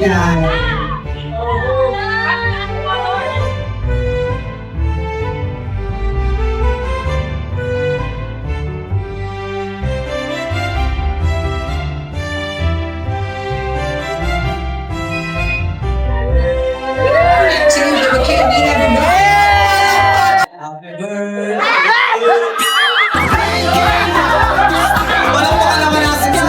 kaibigan. Sige, kaibigan. Happy birthday. Walang pakalaman natin sa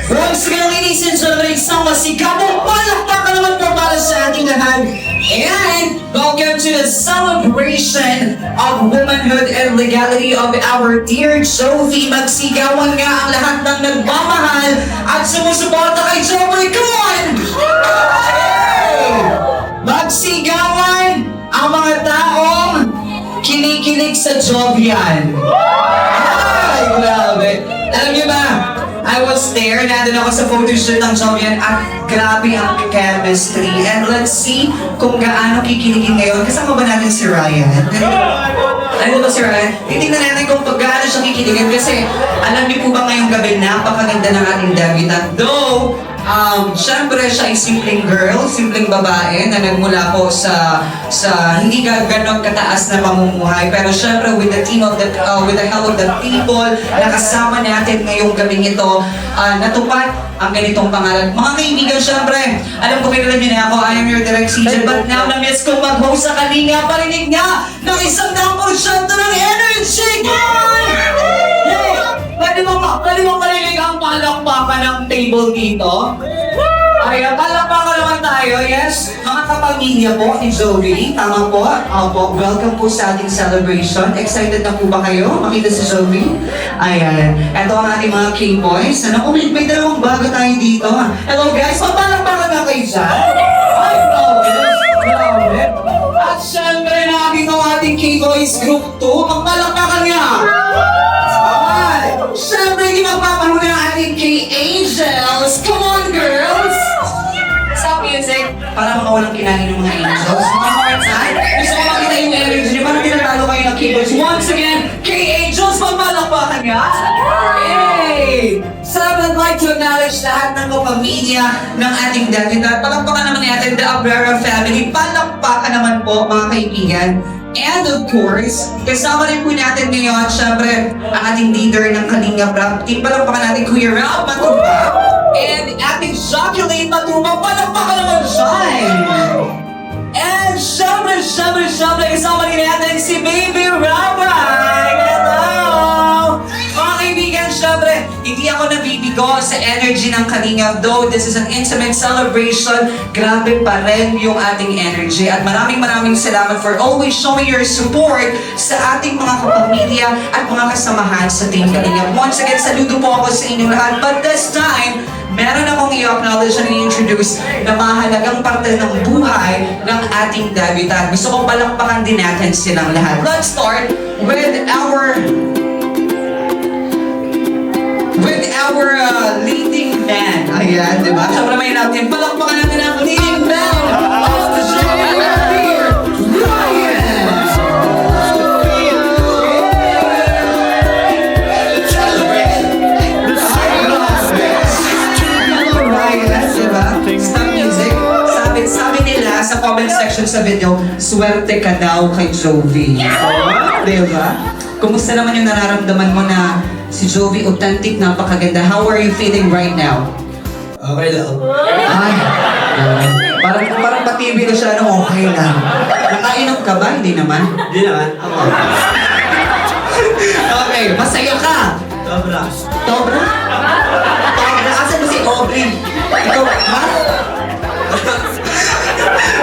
once again, ladies and gentlemen, isang masigabong palakpakan naman po para sa ating lahat. And welcome to the celebration of womanhood and legality of our dear Jovi. Magsigawan nga ang lahat ng nagmamahal at sumusuporta kay Jovi. Come on! Magsigawan ang mga taong kinikilig sa Jovian. Ay, grabe. Alam niyo ba, I was there, nandun ako sa photoshoot ng Jovian at grabe ang chemistry. And let's see kung gaano kikiligin ngayon. Kasama ba natin si Ryan? Ano ba si Ryan? Titignan natin kung gaano siya kikiligin kasi alam niyo po ba ngayong gabi napakaganda ng ating debutant. Though, syempre siya ay simpleng girl, simpleng babae na nagmula po sa hindi ganon kataas na pamumuhay. Pero syempre with the team of with the help of the people na kasama natin ngayong gabing ito, natupad ang ganitong pangalan. Mga kaibigan, syempre, alam ko kilala niyo na ako, I am your direct CJ, but now na-miss kong mag-host sa Kalinga, parinig niya ng 100% ng energy! Pwede mo parinig ang palakpakan ng table dito? Ayan, palakpakan naman tayo, yes. Mga kapamilya po ni Jovi, tama po. Opo, welcome po sa ating celebration. Excited na po ba kayo makita si Jovi? Ayan, eto ang ating mga K-boys. Ano, may dalawang bago tayo dito. Hello guys, palakpakan na kayo dyan. Ay, grabe. At syempre, nakakita ang ating K-boys group 2. Magpalakpakan niya. Siyempre, hindi magpapahuli ang ating K-Angels. Come on, girls! Sa music, para makawalang kinahin ng mga angels. Mga heartside, gusto ko makita yung energy niyo. Parang tinatalo kayo ng keyboards. Once again, K-Angels, magpalakpakan nga! Hey! So, I'd like to acknowledge lahat ng kapamilya ng ating debutant. Palakpakan naman natin the Abrera family. Palakpakan naman po, mga kaibigan. And of course, kasama rin po natin ngayon, syempre, ang ating leader ng Kalinga Rap team. Palakpakan natin Kuya Rap Matuba. And ating Joculate Matuba. Palakpakan naman dyan. And syempre, kasama rin natin si Baby Rabay. Hello! Mga kaibigan, syempre, hindi ako nabibigo sa energy ng Kalinga. Though this is an intimate celebration, grabe pa rin yung ating energy. At maraming salamat for always showing your support sa ating mga kapamilya at mga kasamahan sa Team Kalinga. Once again, saludo po ako sa inyong lahat. But this time, meron akong i-acknowledge and i-introduce na mahalagang parte ng buhay ng ating debutant. Gusto kong palakpakan din natin silang lahat. Let's start with our leading Yan, ayan, di ba? Siyempre may natin, palakpakan natin ang leading bell of the show. Here, Ryan! Stop music. Sabi nila sa comment section sa video, swerte ka daw kay Jovi. Diba? Kumusta naman yung nararamdaman mo na si Jovi authentic, napakaganda? How are you feeling right now? Okay lang. Ay, parang pa-TV na siya, no? Okay lang. Nakainom ka ba? Hindi naman. Hindi naman. Ako. Okay, masaya ka. Sobra. Tobra? Tobra? Asan ba si Aubrey? Ikaw, ha?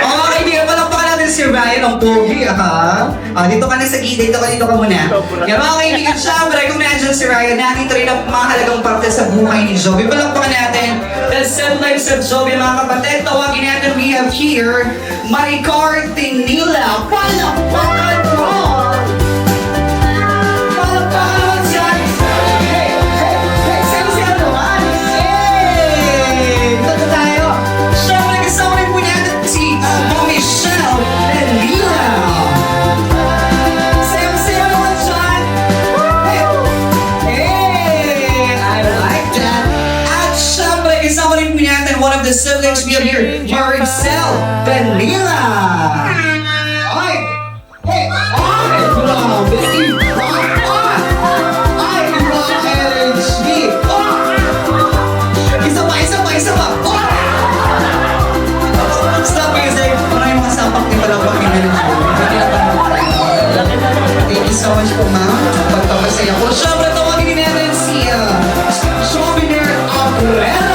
Okay, hindi ka palakpakan natin si Ryan, ang pogi, ha? Dito ka na sa gilid, dito ka muna. Yan mga kaibigan, syempre, kung nandiyan si Ryan, nandito rin ang mahalagang parte sa buhay ni Jovi. Palakpakan natin the siblings of Jovi, mga kapatid. Tawagin natin, we have here, Maricar Tinila. Palakpakan mo! Palakpakan mo dyan! Hey! Sayo-sayo naman! Hey! Dito tayo! Syempre, kasama rin po natin si Michelle Tinila. Sayo-sayo naman dyan! Hey! I like that! At syempre, kasama rin po natin one of the siblings we have here, Maricel Tinila. Ay! Hey! Ay! Grabe! Ay! Grabe energy! Isa pa! Stop music! Parang yung mga sapak ni Palabang yung energy. Thank you so much po, ma'am. Pagpapasaya ko. Siyempre, tawagin din natin si Souvenir Abuela.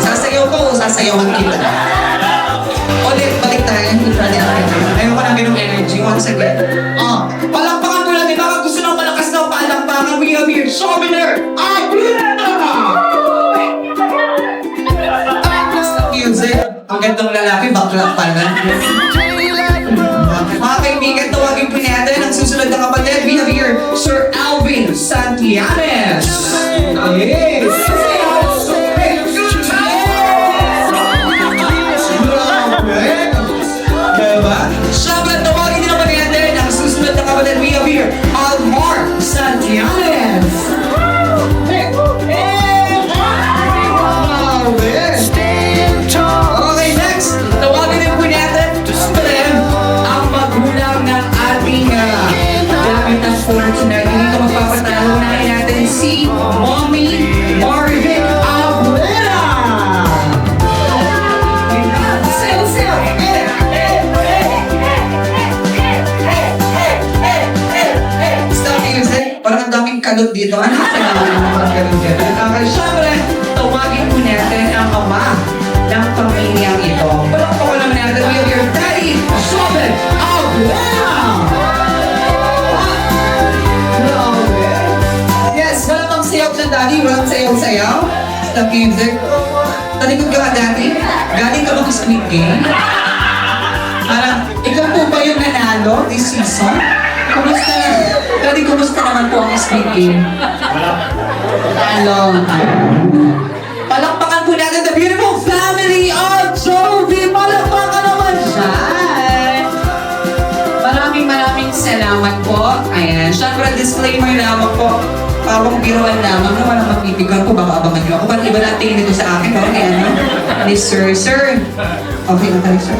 Sasayaw ko o sasayawan kita? Ulit, balik tayo. Ayaw ko namin ng energy. Once again. Palakpakan ko natin. Baka gusto ng malakas na palakpakan. We have here, Souvenir Abuela! Music. Ang gandang lalaki, bakla pala. Mga kaibigan, tawagin po natin ang susunod na kapatid. We have here, Sir Alvin Santillanes. Yes! Diba? Siyempre, tawagin din naman natin ang susunod na kapatid. We have here, Almar Santillanes. Okay, next. Tawagin din po natin ang magulang ng ating gamit ng phone tonight. Hindi ko magpapatalo. Unahin natin si Mommy Marvin Abuela. Sayo. Stop music. Parang ang daming kalot dito. Ano sa naman ganun-ganun? Okay, syempre, tawagin po natin ang ama ng pamilyang ito. Palakpakan naman natin, we have your daddy, Soben Abuela! Yes, walang sayaw sa daddy, walang sayaw-sayaw. Stop music. Talikod ka ba dati? Galing ka ba sa Squid Game? Parang, ikaw po ba yung nanalo this season? Kumusta na? Daddy, kumusta naman po ang Squid Game? Talo. Palakpakan po natin the beautiful family of Jovi. Palakpakan naman dyan. Maraming salamat po. Ayan. Siyempre, disclaimer lamang po. Pabang biruan lamang na walang magpipigan ko. Baka abangan nyo ako. Ba't iba na tingin ito sa akin? Okay, ano? Ni Sir. Okay na tayo, sir.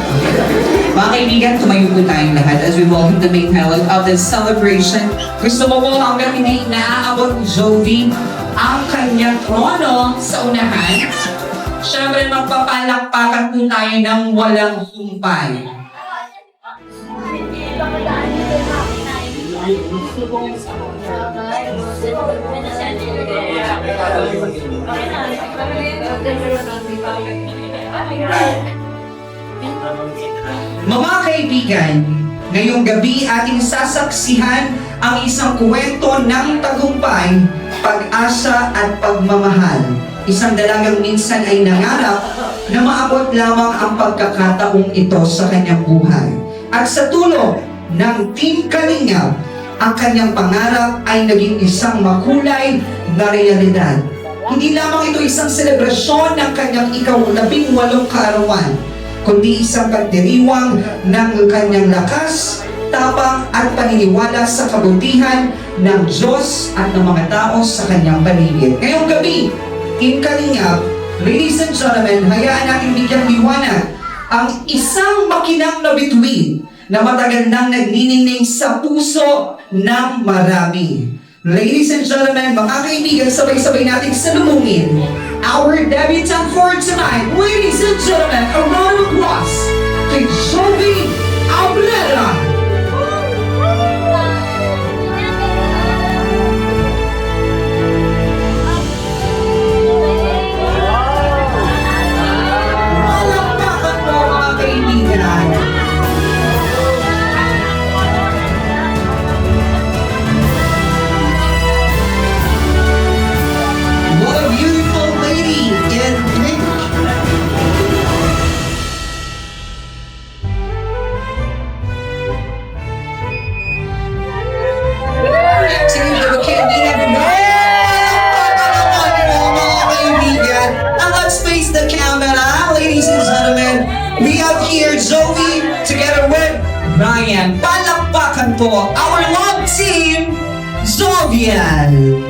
Mga kaibigan, tumayo po tayong lahat as we welcome the main highlight of this celebration. Gusto mo po hanggang hindi naaabot ni Jovi ang kanyang trono sa unahan. Siyempre, magpapalakpakan po tayo ng walang humpay. Mga kaibigan, ngayong gabi ating sasaksihan ang isang kwento ng tagumpay, pag-asa at pagmamahal. Isang dalagang minsan ay nangarap na maabot lamang ang pagkakataong ito sa kanyang buhay. At sa tulong ng Team Kalingap, ang kanyang pangarap ay naging isang makulay na realidad. Hindi lamang ito isang selebrasyon ng kanyang ika-18 kaarawan, kundi isang pagdiriwang ng kanyang lakas, tapang at paniniwala sa kabutihan ng Diyos at ng mga tao sa kanyang paligid. Ngayong gabi, Team Kalingap, ladies and gentlemen, hayaan natin bigyang liwanag ang isang makinang na bituin na matagal nang nagniningning sa puso ng marami. Ladies and gentlemen, mga kaibigan, sabay-sabay natin salubungin our debutant for tonight. Ladies and gentlemen, a round of applause kay Jovi Abrera. Palakpakan mo, mga kaibigan. What a beautiful lady in pink. Sige, kaibigan. Mga kaibigan. And let's face the camera, ladies and gentlemen. We have here Zoe together with Ryan. Palakpakan po our love team, Zovian.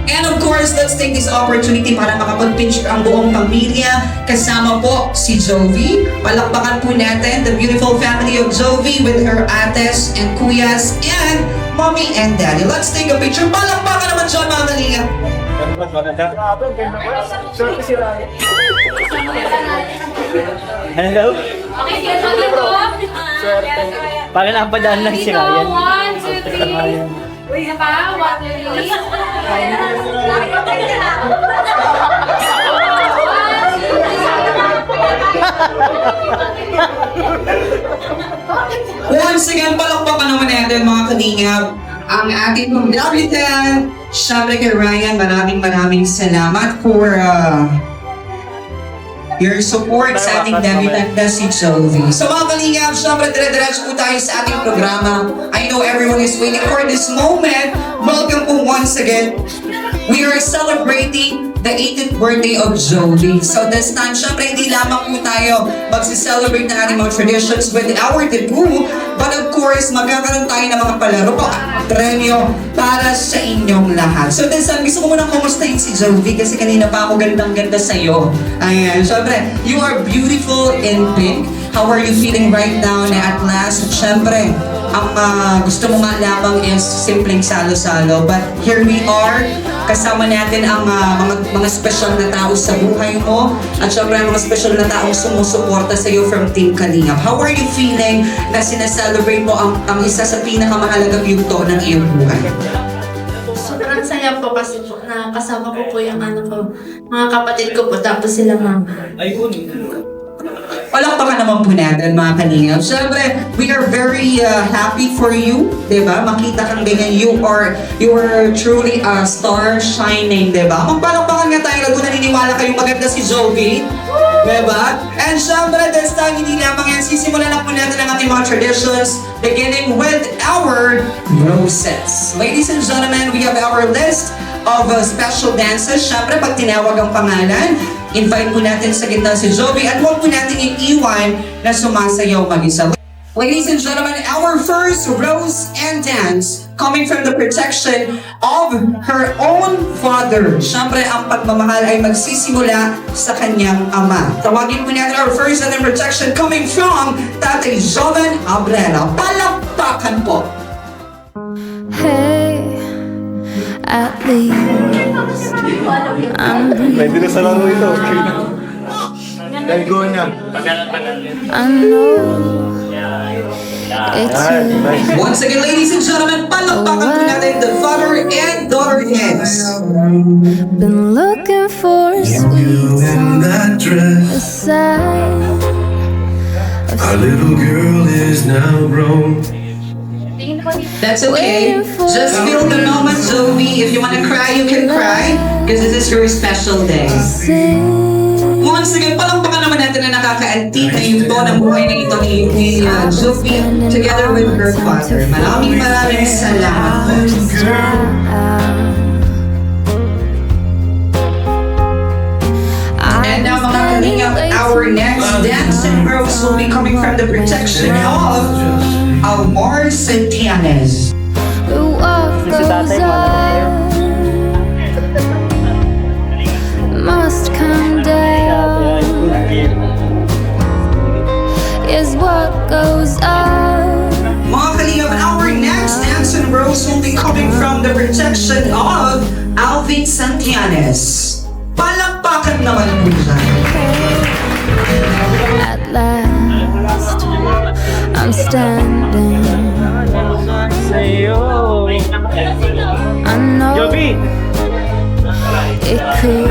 And of course, let's take this opportunity para makapag-picture ang buong pamilya. Kasama po si Jovi. Palakpakan po natin the beautiful family of Jovi with her ates and kuyas and mommy and daddy. Let's take a picture. Palakpakan naman siya, mga kalinga. Hello? Okay, sige, sorry po. Parang napadaan lang si Ryan. 1, 2, 3. Uy, isa pa. 1, 2, 3. Once again, palakpakan naman natin, mga kalingap, ang ating pong debutant. Siyempre kay Ryan, maraming salamat for your support sa ating debutant na si Jovi. So mga kalingap, syempre dire-diretso po tayo sa ating programa. I know everyone is waiting for this moment. Welcome po once again. We are celebrating the 18th birthday of Jovi. So this time, syempre hindi lamang po tayo magsi-celebrate ng ating mga traditions with our debut, but of course, magkakaroon tayo ng mga palaro at premyo para sa inyong lahat. So this time, gusto ko munang kumustahin si Jovi kasi kanina pa ako gandang-ganda sa'yo. Ayan, syempre, you are beautiful in pink. How are you feeling right now na at last? Syempre, ang gusto mo nga lamang is simpleng salo-salo. But here we are, kasama natin ang mga special na tao sa buhay mo. At syempre, ang mga special na taong sumusuporta sa iyo from Team Kalingap. How are you feeling na sinaselebrate mo ang isa sa pinakamahalagang yugto ng iyong buhay? Sobrang saya po kasi po na kasama ko po yung mga kapatid ko po tapos sila mama. Palakpakan naman po natin, mga kalingap. Siyempre, we are very happy for you, di ba? Makita kang ganyan, you are truly a star shining, di ba? Magpalakpakan nga tayo, kung naniniwala kayong maganda si Jovi, di ba? And siyempre, this time, hindi lamang yan, sisimulan na po natin ang ating mga traditions, beginning with our roses. Ladies and gentlemen, we have our list of special dances. Siyempre, pag tinawag ang pangalan, invite po natin sa gitna si Jovi at huwag po natin iiwan na sumasayaw mag-isa. Ladies and gentlemen, our first rose and dance coming from the protection of her own father. Siyempre, ang pagmamahal ay magsisimula sa kanyang ama. Tawagin po natin our first and protection coming from Tatay Joven Abrera. Palakpakan po! Hey, at least I'm Pwede na sa laro ito. Dalgo niya. I know it's you. Nice. Once again, ladies and gentlemen, palakpakan po natin the father and daughter heads. Been looking for a You sweet in that dress. side. Our little girl is now grown. That's okay. Just feel the moment, Zoe. If you want to cry, you can cry. Because this is your special day. Sing Once once again, palakpakan naman natin na nakaka-antika yung ng buhay na ito ni Sophie together with her father. Maraming salamat po. And now mga kalingap, our next dancing girls will be coming from the protection of Almar Santianes. What goes up must come down. Is what goes up. Mga kalingap, our next dancing girls will be coming from the protection of Alvin Santianes. Palakpakan naman po dyan. At last, I'm standing. Sa'yo. I know Joby! it could.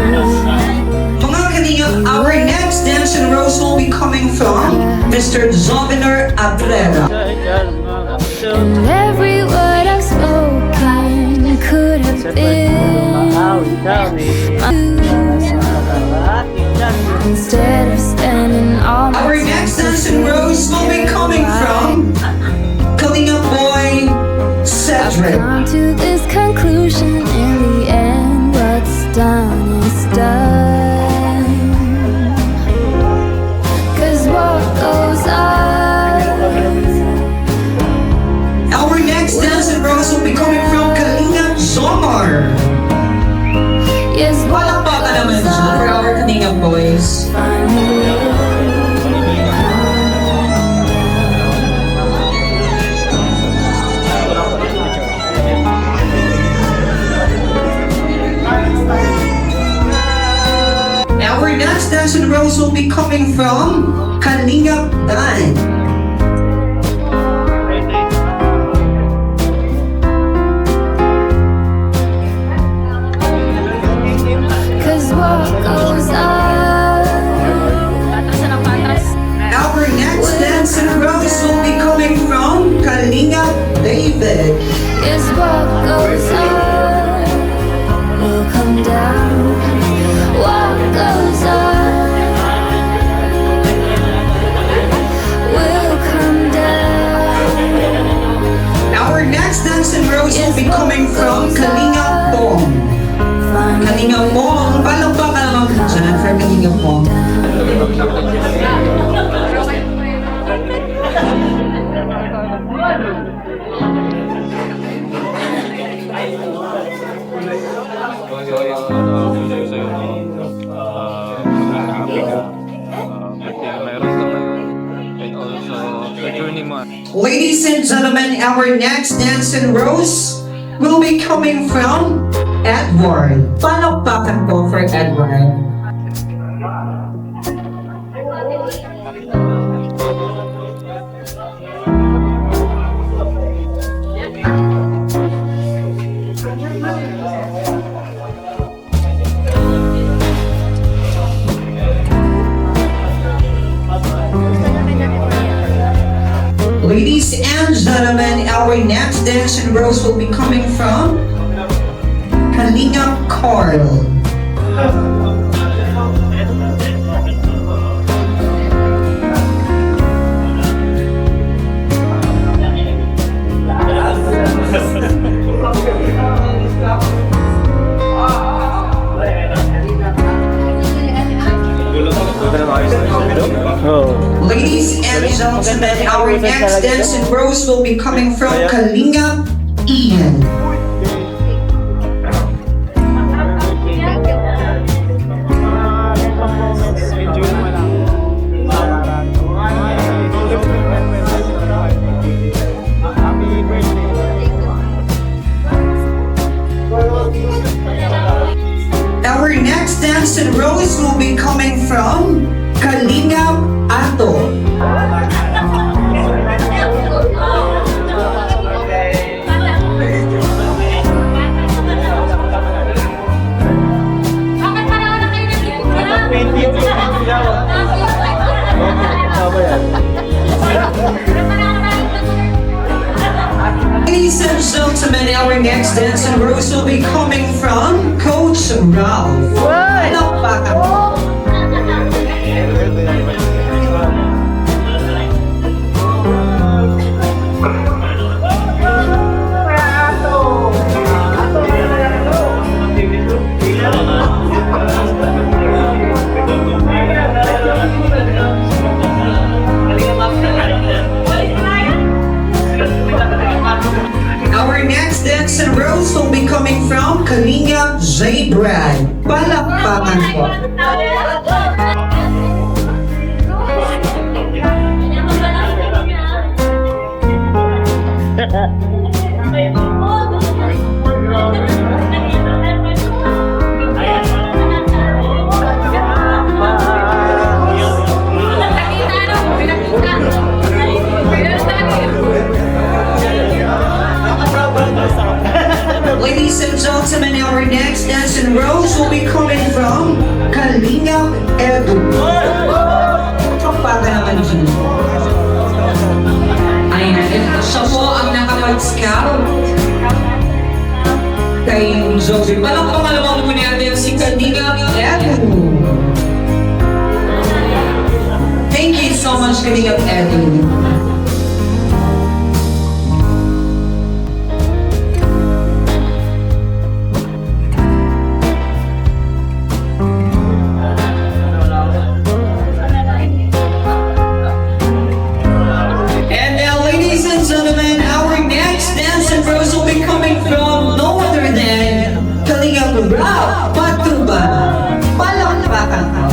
Mga kalingap, our next dancing girls will be coming from Mr. Zobiner Abrera. And every word I've spoken could have been instead of spending all my Our next dancing girls will be coming from Kalinga Boy Cedric. come to this conclusion in the end. What's done is done. 'Cause what goes on Our next dancing girls will be coming from Kalinga Zomar. is what Palakpakan naman goes dyan for our Kalinga boys. Our next dancing girls will be coming from Kalinga Dan. Cause what goes on Our next dancing girls will be coming from Kalinga David. is what goes on will come down. What goes on will come down. Our next dancing girls will be coming from Kalinga Pong. Kalinga Pong, palakpakan naman po dyan for Kalinga Pong. Ladies and gentlemen, our next dancing rose will be coming from Edward. Palakpakan po for Edward. Ladies and gentlemen, our next dancing rose will be coming from Kalinga Carl. Oh. Ladies and gentlemen, our next dancing rose will be coming from Kalinga Ian. Our next dancing rose will be coming from Kalinga Ato. Ladies and gentlemen, our next dancing rose will be coming from Coach Ralph. Palakpakan po. Kalingap J. Brad. Palakpakan po. Ladies and gentlemen, our next dance and rose will be coming from Kalingap Edu. Kapag naman siya. Ayan, siya po ang nakapag-scout kay Jovi. Palang pangalawang po natin si Kalingap Edu. Thank you so much, Kalingap Edu. And now, ladies and gentlemen, our next dance and rose will be coming from no other than Kalingap Rob Patuba. Palakpakan po.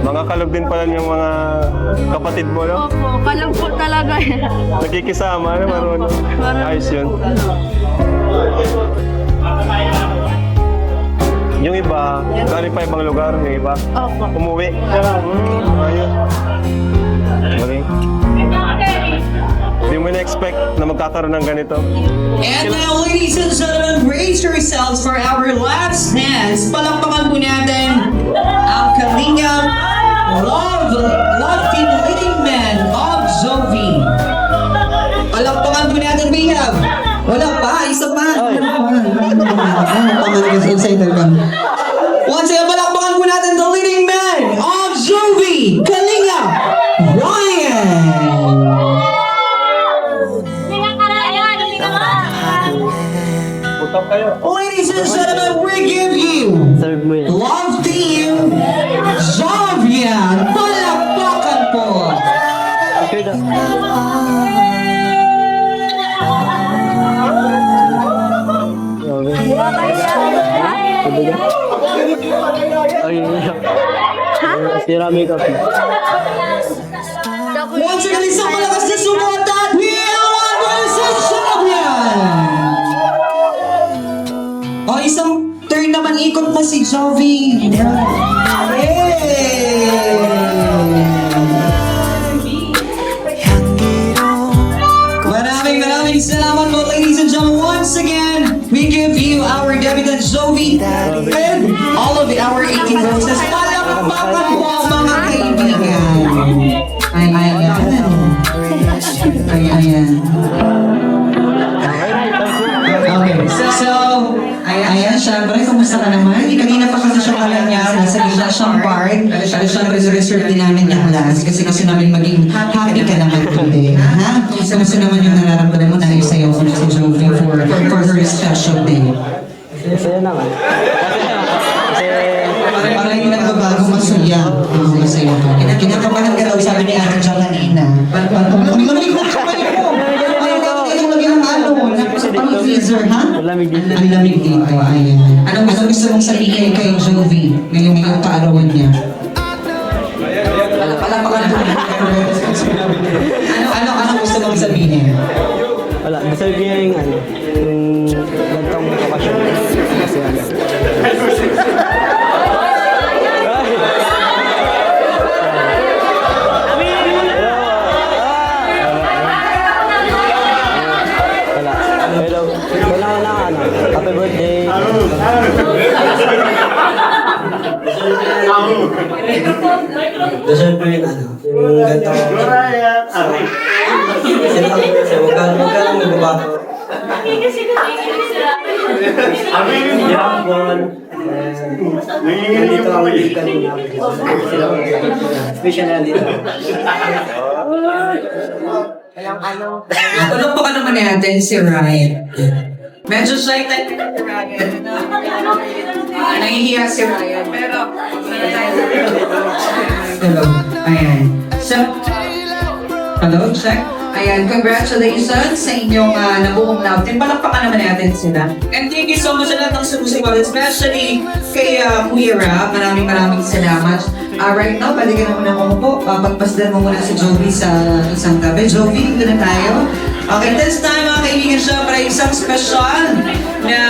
Mga kalog din pala yung mga kapatid mo, no? Opo, kalog po talaga yan. Nagkikisama, ano? Marunong. Ayos yun. Yung iba, galing pa ibang lugar, yung iba. Opo. Umuwi. Ayun. Galing. Hindi mo na-expect na magkakaroon ng ganito. And now, ladies and gentlemen, brace yourselves for our last dance. Palakpakan po natin ang Kalingap Love Team Leading Man of Jovi. Palakpakan po natin, Bihab. Wala pa, isa pa. Once again, palakpakan po natin the leading man of Jovi, Kalingap Ryan. Ladies and gentlemen, we give you Serve mo yan. Love Team Jovian. Palakpakan po. Okay na. Ay, sira makeup. Once again, isang malakas na sumota at we are one versus Jovian. O, isang turn naman ikot mo si Jovi. Maraming salamat po, ladies and gentlemen. Once again, we give you our debutant Jovi and all of our 18 roses. Palakpakan po mga kaibigan. Ayan. Okay, so, ayan, syempre, kumusta ka naman? Kanina pa kasi siya kalanyas, nasa gitna siyang part. Pero syempre, reserve din namin yung last kasi gusto namin maging happy ka naman today. Ha? Kumusta naman yung nararamdaman mo dahil sa'yo kung sa Jovi for her special day? Saya naman. Kasi, Parang yung nagbabago, masaya. Masaya ka. Kinakabahan ka daw, sabi ni Ate Jo kanina. Lamig mo siya kayo po. Yung lagi ng ano, pang freezer, ha? lamig din. Ang lamig dito, ayan. Anong gusto mong sabihin kay Jovi ngayong kaarawan niya? Palakpakan po. Ano gusto mong sabihin? Wala, deserve niya yung ano, yung gantong kapasyon. Kasi ano. Wala. Pero, wala na ano, happy birthday. Deserve mo yung ano, yung gantong. Kasi huwag ka lang magbabago. Nandito ang ikan namin. Special na dito. Tulog po ka naman natin si Ryan. Medyo shy type na si Ryan. Nahihiya si Ryan. Pero, hello. Ayan. So, hello, check. Ayan, congratulations sa inyong nabuong natin. Palakpakan naman natin sila. And thank you so much sa lahat ng sumusunod, especially kay Kuya Rab. Maraming salamat. Right now, pwede ka naman ako po. Pagpasdan mo muna si Jovi sa isang tabi. Jovi, dito na tayo. Okay, this time mga kaibigan siya para isang special na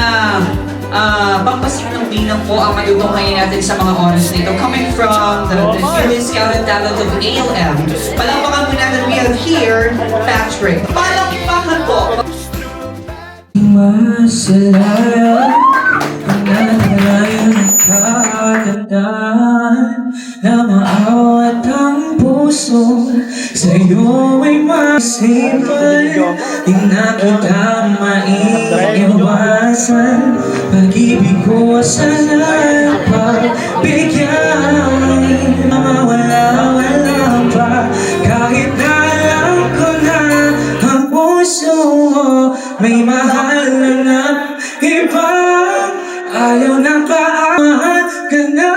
pagpasik ng binang po ang matutunghayin natin sa mga oras nito. Coming from the newly scouted talent of ALM. Palakpakan po natin, we have here, Patrick. Palakpakan po! Masalayan, pananalayan ang kagandahan na maawat ang puso. Sa'yo ay masipag, di na kita maiiwasan. Pag-ibig ko sana'y pagbigyan, mawala-wala pa. Kahit na alam ko na ang puso mo may mahal na iba. Ayaw na paamahan ka na,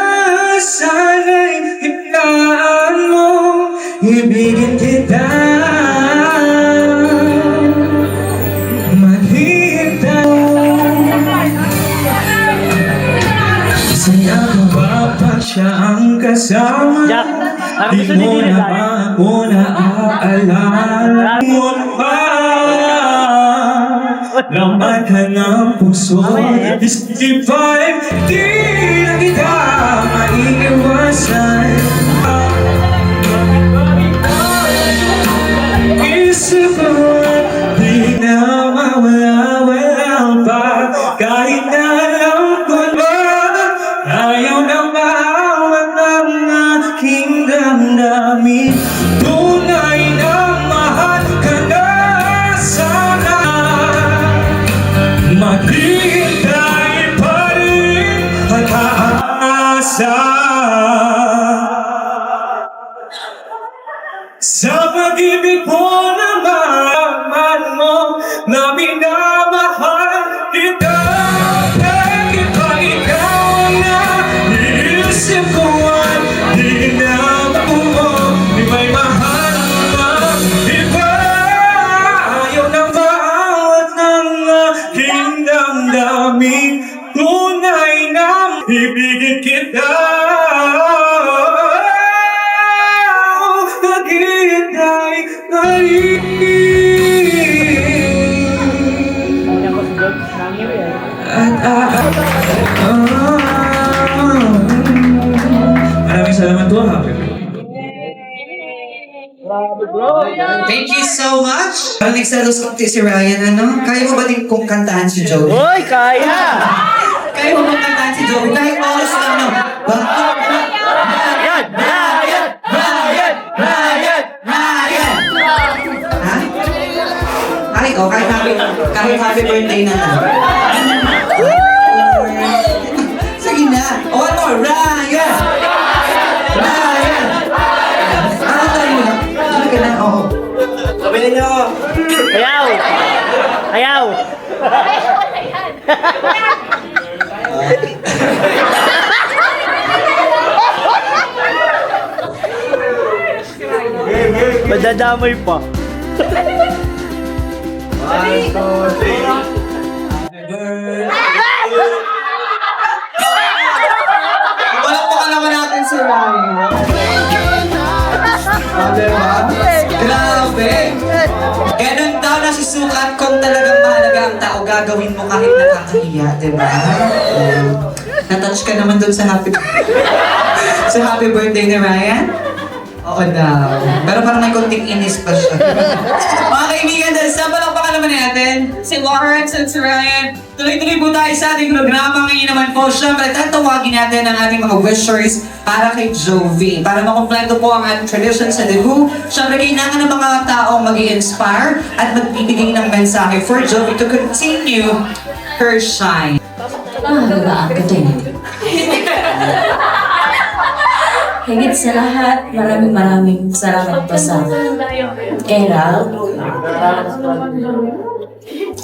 sana'y hinaan mo, ibigin kita. Mahintay saya ko ba pa siya ang kasama? Di mo na ba ako naaalala? Mo ba laman ka ng puso? 65, di na kita maiiwasan. Isip mo, di na mawala-wala pa. Kahit na alam ko na ayaw na maawat ng aking damdamin. Tunay na mahal ka na sana. Maghihintay pa rin at aasa sa pag-ibig mo naman mo na minamahal kita. Bakit ba ikaw ang naiisip ko at di na mabuo? Di may mahal na iba. Ayaw na maawat ng aking damdamin. Tunay na ibigin kita. Naghihintay na rin. Maraming salamat po, happy. Thank you so much! Parang nagsalos kong si Ryan, ano? Kaya mo ba din kung kantahan si Joey? Hoy, kaya! Kaya mo bang kantahan si Joey? Kahit oras lang, no? Ryan! Ryan! Ryan! Ryan! Ryan! Ha? Kahit happy birthday na lang. Sige na. O ano? Ryan! Ryan! Ano tayo mo na? Sige na, oo. Sabihin niyo! Ayaw! Ayaw! Madadamay pa. Palakpakan naman natin si Ryan. Diba? Grabe! Ganun daw nasusukat kung talagang mahalaga ang tao, gagawin mo kahit nakakahiya, diba? Natouch ka naman dun sa happy birthday ni Ryan? Oo daw. Pero parang may konting inis pa siya. Mga kaibigan, dahil sa palakpakan Palakpakan naman natin si Lawrence and si Ryan. Tuloy-tuloy po tayo sa ating programa. Ngayon naman po, syempre, tatawagin natin ang ating mga wishers para kay Jovi. Para makumpleto po ang ating tradition sa debut. Syempre, kailangan ng mga taong mag-i-inspire at magbibigay ng mensahe for Jovi to continue her shine. Bagaan ko din. Higit sa lahat, maraming salamat po sa Errol.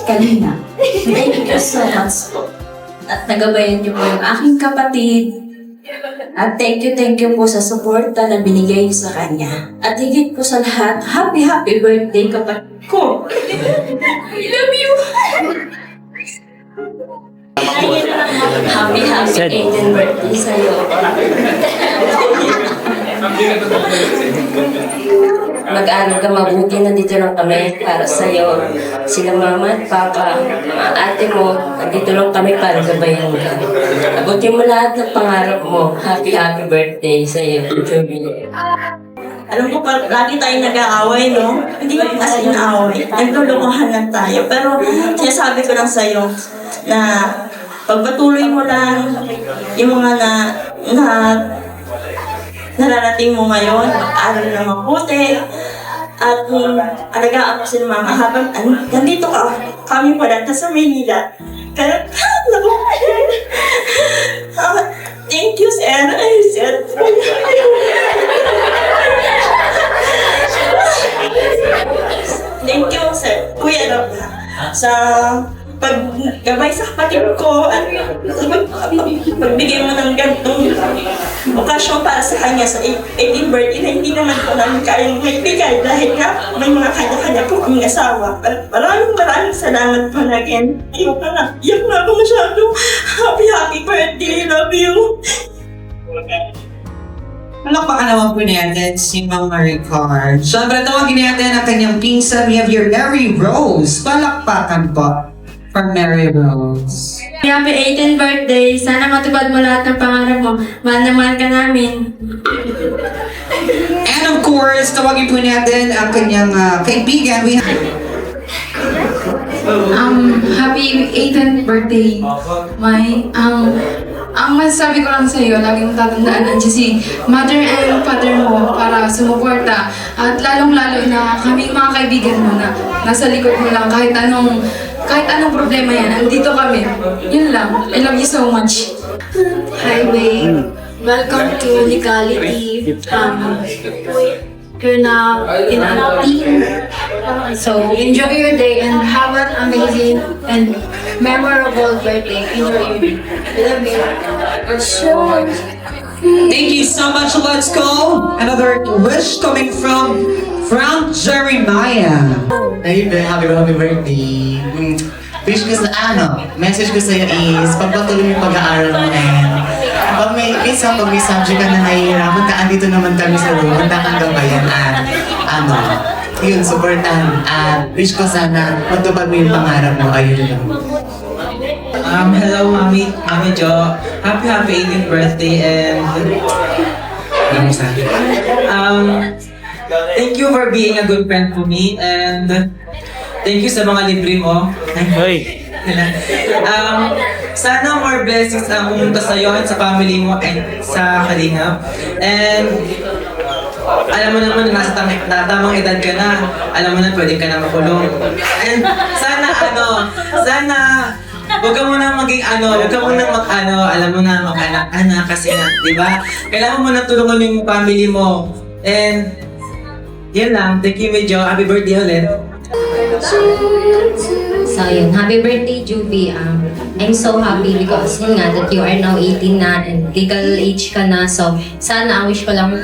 Kanina. Thank you so much po. At nagabayan niyo po yung aking kapatid. At thank you po sa suporta na binigay niyo sa kanya. At higit po sa lahat, happy birthday kapatid ko. I love you. Happy 18th birthday sa'yo. Mag-aral ka mabuti, nandito lang kami para sa'yo. Sila mama at papa, mga ate mo, nandito lang kami para gabayan ka. Abutin mo lahat ng pangarap mo. Happy birthday sa'yo, Jovi. Alam ko, lagi tayong nag-aaway, no? Hindi naman kasi inaaway. Naglulukuhan lang tayo. Pero sinasabi ko lang sa'yo na pagpatuloy mo lang yung mga nararating mo ngayon, mag-aral na mabuti, at alagaan mo si mama habang nandito kami pala sa Maynila. Kaya, naku, thank you, sir. Thank you, sir. Kuya Rob, sa paggabay sa kapatid ko at pagbigay mo ng gantong okasyon para sa kanya sa 18th birthday na hindi naman po namin kayang maibigay dahil nga may mga kanya-kanya po kaming asawa. Maraming salamat po na again. Iyak na ako masyado. Happy birthday. Love you. Palakpakan naman po natin si Ma'am Marie Carr. Siyempre, tawagin natin ang kanyang pinsan. We have your Mary Rose. Palakpakan po for Mary Rose. Happy 18th birthday! Sana matupad mo lahat ng pangarap mo. Mahal na mahal ka namin. And of course, tawagin po natin ang kanyang kaibigan. We have... Happy 18th birthday, May. Ang masasabi ko lang sa'yo, lagi mong tatandaan nandiyan si mother and father mo para sumuporta. At lalong-lalo na kaming mga kaibigan mo na nasa likod mo lang kahit anong problema yan, andito kami. Yun lang. I love you so much. Hi, babe. Welcome to Legality. You're now in a team. So, enjoy your day and have an amazing and memorable birthday. Enjoy your day. I love you. Sure. Thank you so much. Let's go. Another wish coming from Frank Jeremiah. Hey, happy birthday. Wish ko message ko sa'yo is, pagpatuloy yung pag-aaral mo pag may subject ka na nahihirapan ka, andito naman kami sa room, handa kang gabayan at yun, supportan. At wish ko sana, matupad mo yung pangarap mo, ayun lang. Hello, Mami Jo. Happy 18th birthday and thank you for being a good friend to me and thank you sa mga libre mo. Hoy! Sana more blessings ang pumunta sa iyo at sa family mo and sa Kalingap. And alam mo naman na nasa tamang edad ka na. Alam mo na pwede ka na makulong. And sana huwag ka muna maging alam mo na mag-anak-anak kasi di ba? Kailangan mo na tulungan yung family mo. And yan lang. Thank you, Medyo. Happy birthday ulit. So yun, happy birthday, Jovi. I'm so happy because yun nga that you are now 18 na and legal age ka na. So sana ang wish ko lang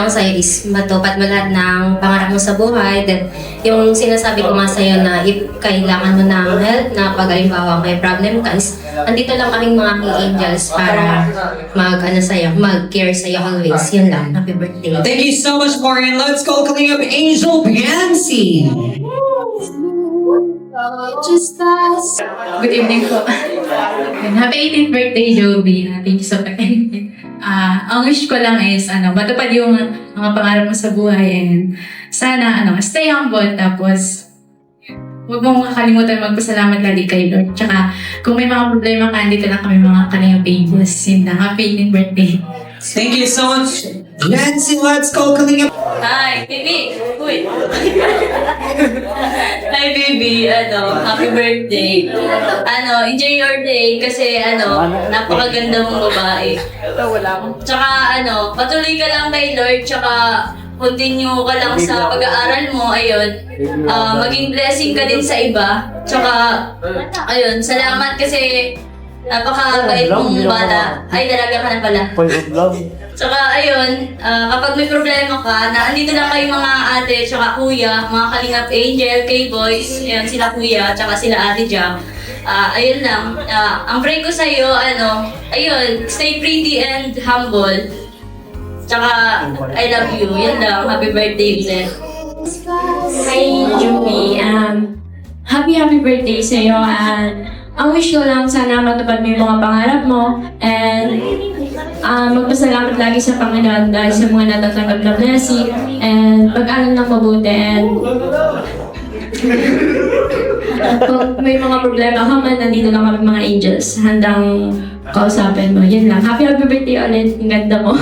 sa'yo is matupad mo lahat ng pangarap mo sa buhay. Then yung sinasabi ko nga sa'yo na if kailangan mo ng help na pag halimbawa may problem ka is andito lang kaming mga King Angels para mag-care sa'yo always. Yun lang. Happy birthday. Thank you so much, Maureen. Let's go calling up Angel Pansy. Good evening po. Happy 18th birthday, Jovi. Thank you so much. Ang wish ko lang is, matupad yung mga pangarap mo sa buhay and sana, stay humble tapos huwag mong makakalimutan magpasalamat lagi kay Lord. Tsaka, kung may mga problema ka, dito lang kami mga Kalinga Pages. Yun na, happy 18th birthday. Thank you so much. Nancy, let's go Kalinga. Hi, baby! Uy! Hi, baby! Happy birthday! Enjoy your day kasi napakaganda mong babae. Tsaka patuloy ka lang kay Lord, tsaka continue ka lang sa pag-aaral mo, ayun. Maging blessing ka din sa iba. Tsaka, ayun, salamat kasi napakabait mong bata. Ay, dalaga ka na pala. Point of love. Tsaka ayun, kapag may problema ka, andito lang kayo mga ate, tsaka kuya, mga Kalingap Angel, K-Boys, ayun, sila kuya, tsaka sila ate Jam. Ayun lang, ang pray ko sa'yo, ayun, stay pretty and humble. Tsaka, I love you, yan lang, happy birthday ulit. Hi, Joey. Happy birthday sa'yo, and ang wish ko lang sana matupad mo yung mga pangarap mo, and magpasalamat lagi sa Panginoon dahil sa mga natatanggap na blessing, and pag-aral ng mabuti, and kung may mga problema ka man, nandito lang kami mga angels, handang kausapin mo. Yun lang. Happy birthday ulit. Ang ganda mo.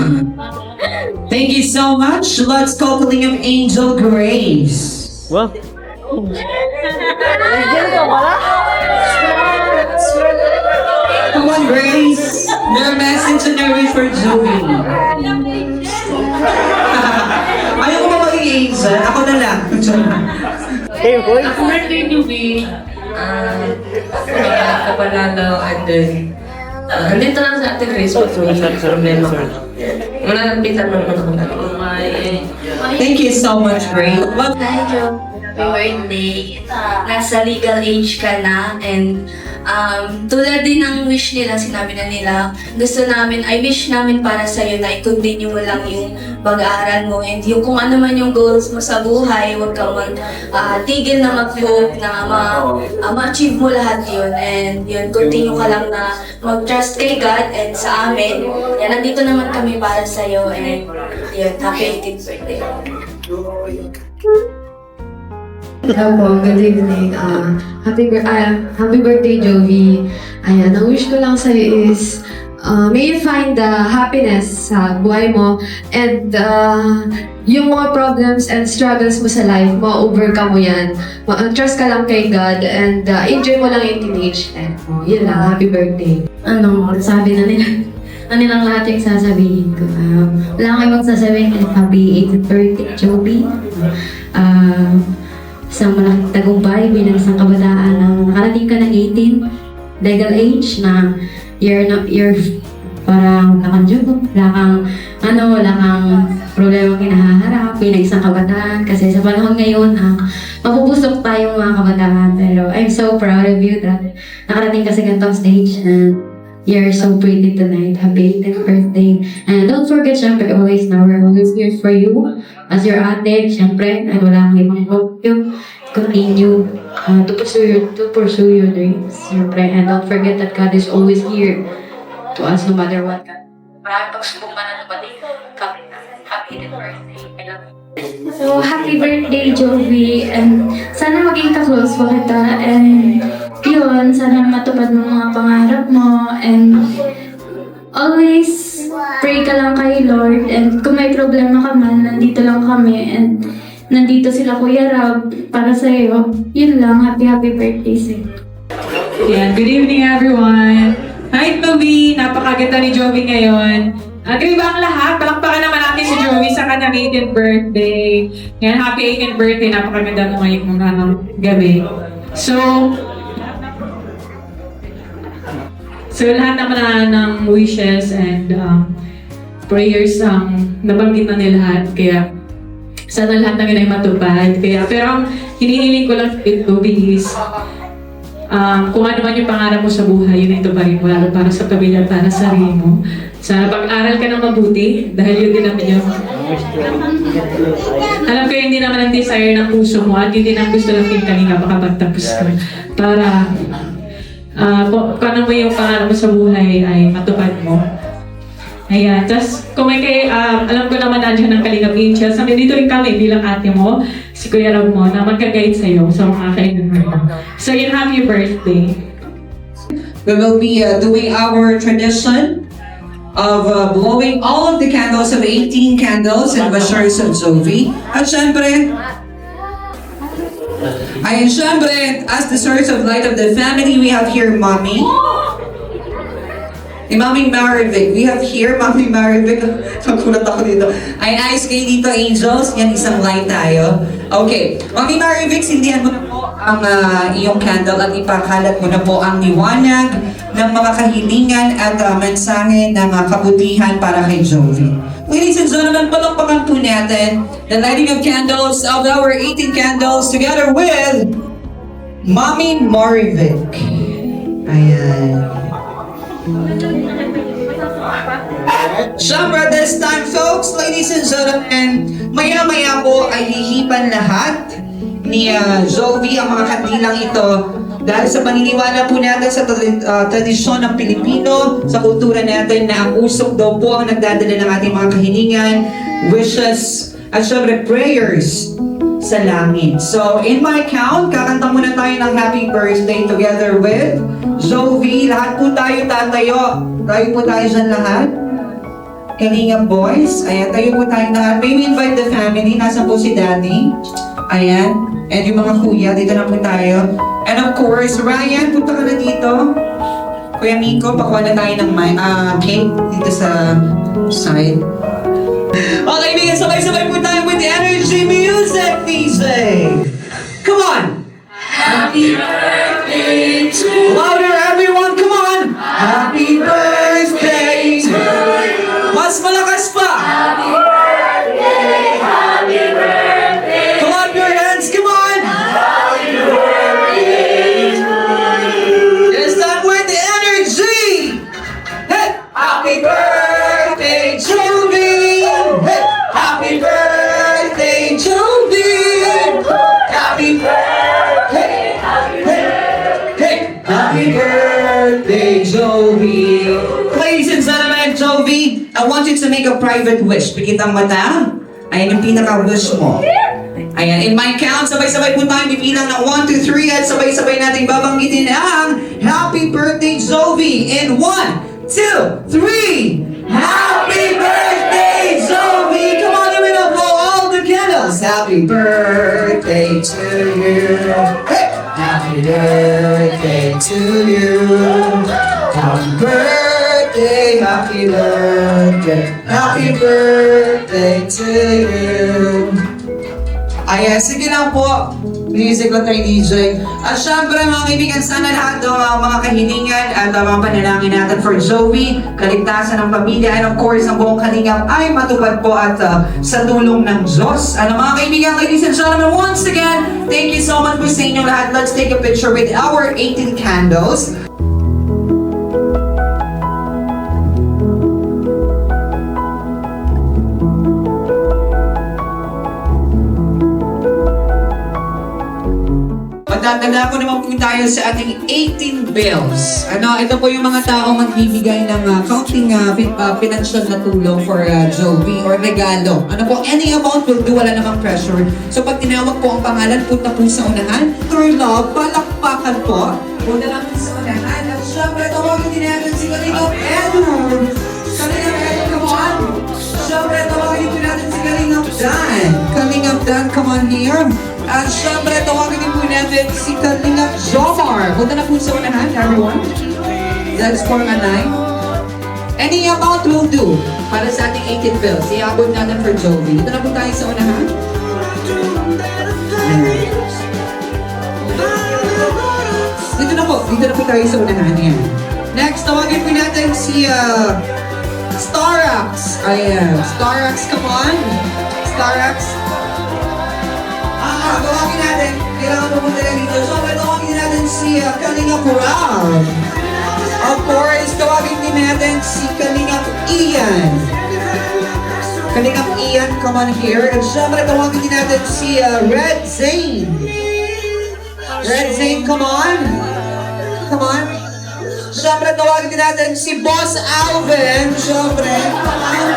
Thank you so much. Let's go Kalinga Angel Grace. Well, Come on, Grace. Your message and your wish for Joey. Ayaw ko ba maging angel? Ako na lang. hey boy. Happy birthday, Joey! Ka panalo, and then, andito lang sa Ate Grace, pag may problema ka. Malalampitan mo naman ako. Thank you so much, Grace. Hi, Joe. Happy birthday. Nasa legal age ka na, and tulad din ng wish nila, sinabi na nila, wish namin para sa'yo na i-continue mo lang yung pag-aaral mo, and yung kung ano man yung goals mo sa buhay, huwag kang tigil na mag-hope na ma-achieve mo lahat yun, and yun, continue ka lang na mag-trust kay God and sa amin. Yan, nandito naman kami para sa'yo, and yun, happy 18th birthday. Hello, good evening. Happy birthday, Jovi. Ayan, ang wish ko lang sa'yo is may you find the happiness sa buhay mo, and yung mga problems and struggles mo sa life, ma-overcome mo yan. Trust ka lang kay God, and enjoy mo lang yung teenage life mo. Yun lang, happy birthday. Sabi na nila. Nilang lahat yung sasabihin ko. Wala kang ibang sasabihin. Happy 18th birthday, Jovi. Isang malaking tagumpay bilang isang kabataan na nakarating ka ng 18 legal age na you're parang wala kang job, wala kang problema kinaharap bilang isang kabataan, kasi sa panahon ngayon mapupusok tayong mga kabataan, pero I'm so proud of you that nakarating ka sa ganitong stage and you're so pretty tonight. Happy 18th birthday. And don't forget, syempre, always na we're always here for you. As your ate, syempre, and wala kang ibang hope you. Continue to pursue your dreams, syempre. And don't forget that God is always here to us no matter what. Maraming pagsubok man na dumating. Happy 18th birthday. I love you. So, happy birthday, Jovi. And sana maging ka-close pa kita. And yun, sana matupad mo mga pangarap mo. And always pray ka lang kay Lord. And kung may problema ka man, nandito lang kami. And nandito sila Kuya Rab para sa'yo. Yun lang. Happy birthday sa'yo. Yeah, good evening everyone. Hi Toby, napakaganda ni Jovi ngayon. Grabe ba ang lahat? Palakpakan naman natin si Jovi sa kanyang 18th birthday. Ngayon, happy 18th birthday. Napakaganda mo ngayong mga gabi. So lahat naman ng wishes and prayers nabanggit na ni lahat. Kaya sana lahat namin ay matupad. Pero ang hinihiling ko lang kay Toby is kung ano man yung pangarap mo sa buhay, yun ito pa rin mo, lalo para sa pamilya, para sa sarili mo. Sana pag-aral ka ng mabuti, dahil yun din naman yung alam ko hindi naman ang desire ng puso mo, at yun din ang gusto ng Team Kalinga makapagtapos ka. Para kung ano mo yung pangarap mo sa buhay ay matupad mo. Ayan, tapos kung may alam ko naman nandiyan ng Kalingap Angels, dito rin kami bilang ate mo, si Kuya Rab mo, na magka-guide sa'yo sa mga kailangan. So yun, happy birthday. We will be doing our tradition of blowing all of the candles of 18 candles and bashers of Zoe. At syempre, as the source of light of the family, we have here Mommy. Ni Mami Marivic. We have here Mami Marivic. Nagulat ako dito. Ay, nice kayo dito, Angels. Yan, isang light tayo. Okay. Mami Marivic, sindihan mo na po ang iyong candle at ipakalat mo na po ang liwanag ng mga kahilingan at mensahe ng kabutihan para kay Jovi. Ladies and gentlemen, palakpakan po natin the lighting of candles of our 18 candles together with Mami Marivic. Ayan. Siyempre, this time folks, ladies and gentlemen, maya-maya po ay hihipan lahat ni Zoe ang mga kandilang ito dahil sa paniniwala po natin sa tradisyon ng Pilipino, sa kultura natin na ang usok daw po ang nagdadala ng ating mga kahilingan, wishes, at syempre prayers sa langit. So, in my count, kakanta muna tayo ng happy birthday together with Zoe. Lahat po tayo tatayo. Tayo po tayo dyan lahat. Kalingap boys. Ayan, tayo po tayo lahat. May we invite the family. Nasaan po si Daddy? Ayan. And yung mga kuya, dito na po tayo. And of course, Ryan, punta ka na dito. Kuya Miko, pakuha na tayo ng cake dito sa side. Okay, mga sabay-sabay po tayo with the energy music, DJ. Come on! Happy birthday to you. Louder, everyone, come on! Happy birthday to you. Mas malakas pa! Happy birthday, happy birthday. Clap your hands, come on! Happy birthday to you. Yes, that with the energy! Hey! Happy birthday to me! Hey! Happy birthday to me! Happy birthday! Happy birthday! Happy birthday, Jovi! Ladies and gentlemen, Jovi, I want you to make a private wish. Pikit ang mata. Ayan yung pinaka-wish mo. Ayan, in my count, sabay-sabay po tayo bibilang ng 1, 2, 3 at sabay-sabay natin babanggitin ang Happy Birthday, Jovi! In 1, 2, 3! Happy birthday, Zoe! Come on, give it up for all the candles. Happy birthday to you. Hey! Happy birthday to you. Happy birthday, happy birthday, happy birthday to you. Ayan, sige lang po. Music lang tayo, DJ. At syempre, mga kaibigan, sana lahat ng mga kahilingan at mga panalangin natin for Zoe, kaligtasan ng pamilya, and of course, ang buong kalingap ay matupad po at sa tulong ng Diyos. Ano mga kaibigan, ladies and gentlemen, once again, thank you so much po sa inyo lahat. Let's take a picture with our 18 candles. Magdadala ko naman po tayo sa ating 18 bills. Ano, ito po yung mga taong magbibigay ng counting financial na tulong for Jovi or regalo. Ano po, any amount will do, wala namang pressure. So pag tinawag po ang pangalan, punta po sa unahan. Through love, palakpakan po. Punta lang po sa unahan. At syempre, tawagin din natin si Kalingap Edward. Kalingap Edward, come on. Syempre, tawagin din natin si Kalingap Dan. Kalingap Dan, come on here. At syempre, tawagin din po natin si Kalingap Jomar. Punta na po sa unahan, everyone. Let's form a line. Any amount will do para sa ating 18 bills. Iabot natin for Jovi. Dito na po tayo sa unahan. Dito na po tayo sa unahan. Yan. Next, tawagin po natin si Starax. Ayan, Starax, come on. Starax. Tawagin natin. Kailangan pumunta na dito. So, tawagin natin si Kalingap Rob. Of course, tawagin din natin si Kalingap Ian. Kalingap Ian, come on here. And syempre, tawagin din natin si Red Zane. Red Zane, come on. Come on. Syempre, tawagin din natin si Boss Alvin. Syempre, come on.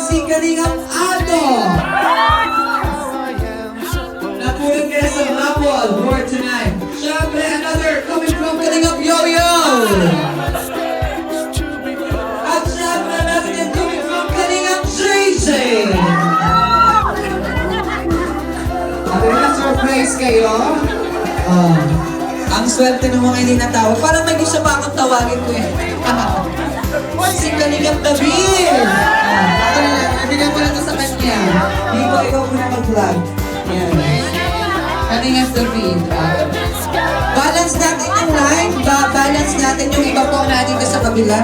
si Kalingap Ado. Napulot kayo sa raffle for tonight. Siyempre, another coming from Kalingap Yo-Yo. At siyempre, natin din coming from Kalingap JJ. At na-surprise kayo. Ang swerte ng mga hindi natawag. Parang may gusto pa akong tawagin ko eh. Si Kalingap David! Ako na lang, nabigyan ko lang ito sa kanya. Hindi ko ikaw muna mag-vlog. Yan. Kalingap David. Balance natin yung live. Balance natin yung iba po natin sa kabila.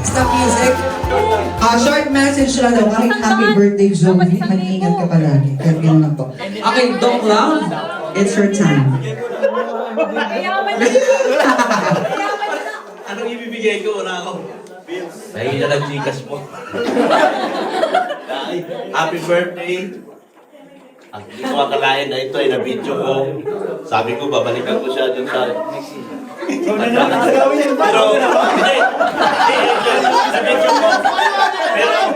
Stop music. Short message lang daw. Happy birthday, Zoe. Mag-ingat ka palagi. Kaya ganun lang po. Okay, don't clown. It's your time. Anong ibibigay ko? Wala ako. Dahil na nag-Gcash mo. Happy birthday. At hindi ko akalain na ito ay na-video ko. Sabi ko, babalikan ko siya dun sa... Pero, hindi. Na-video ko. Pero,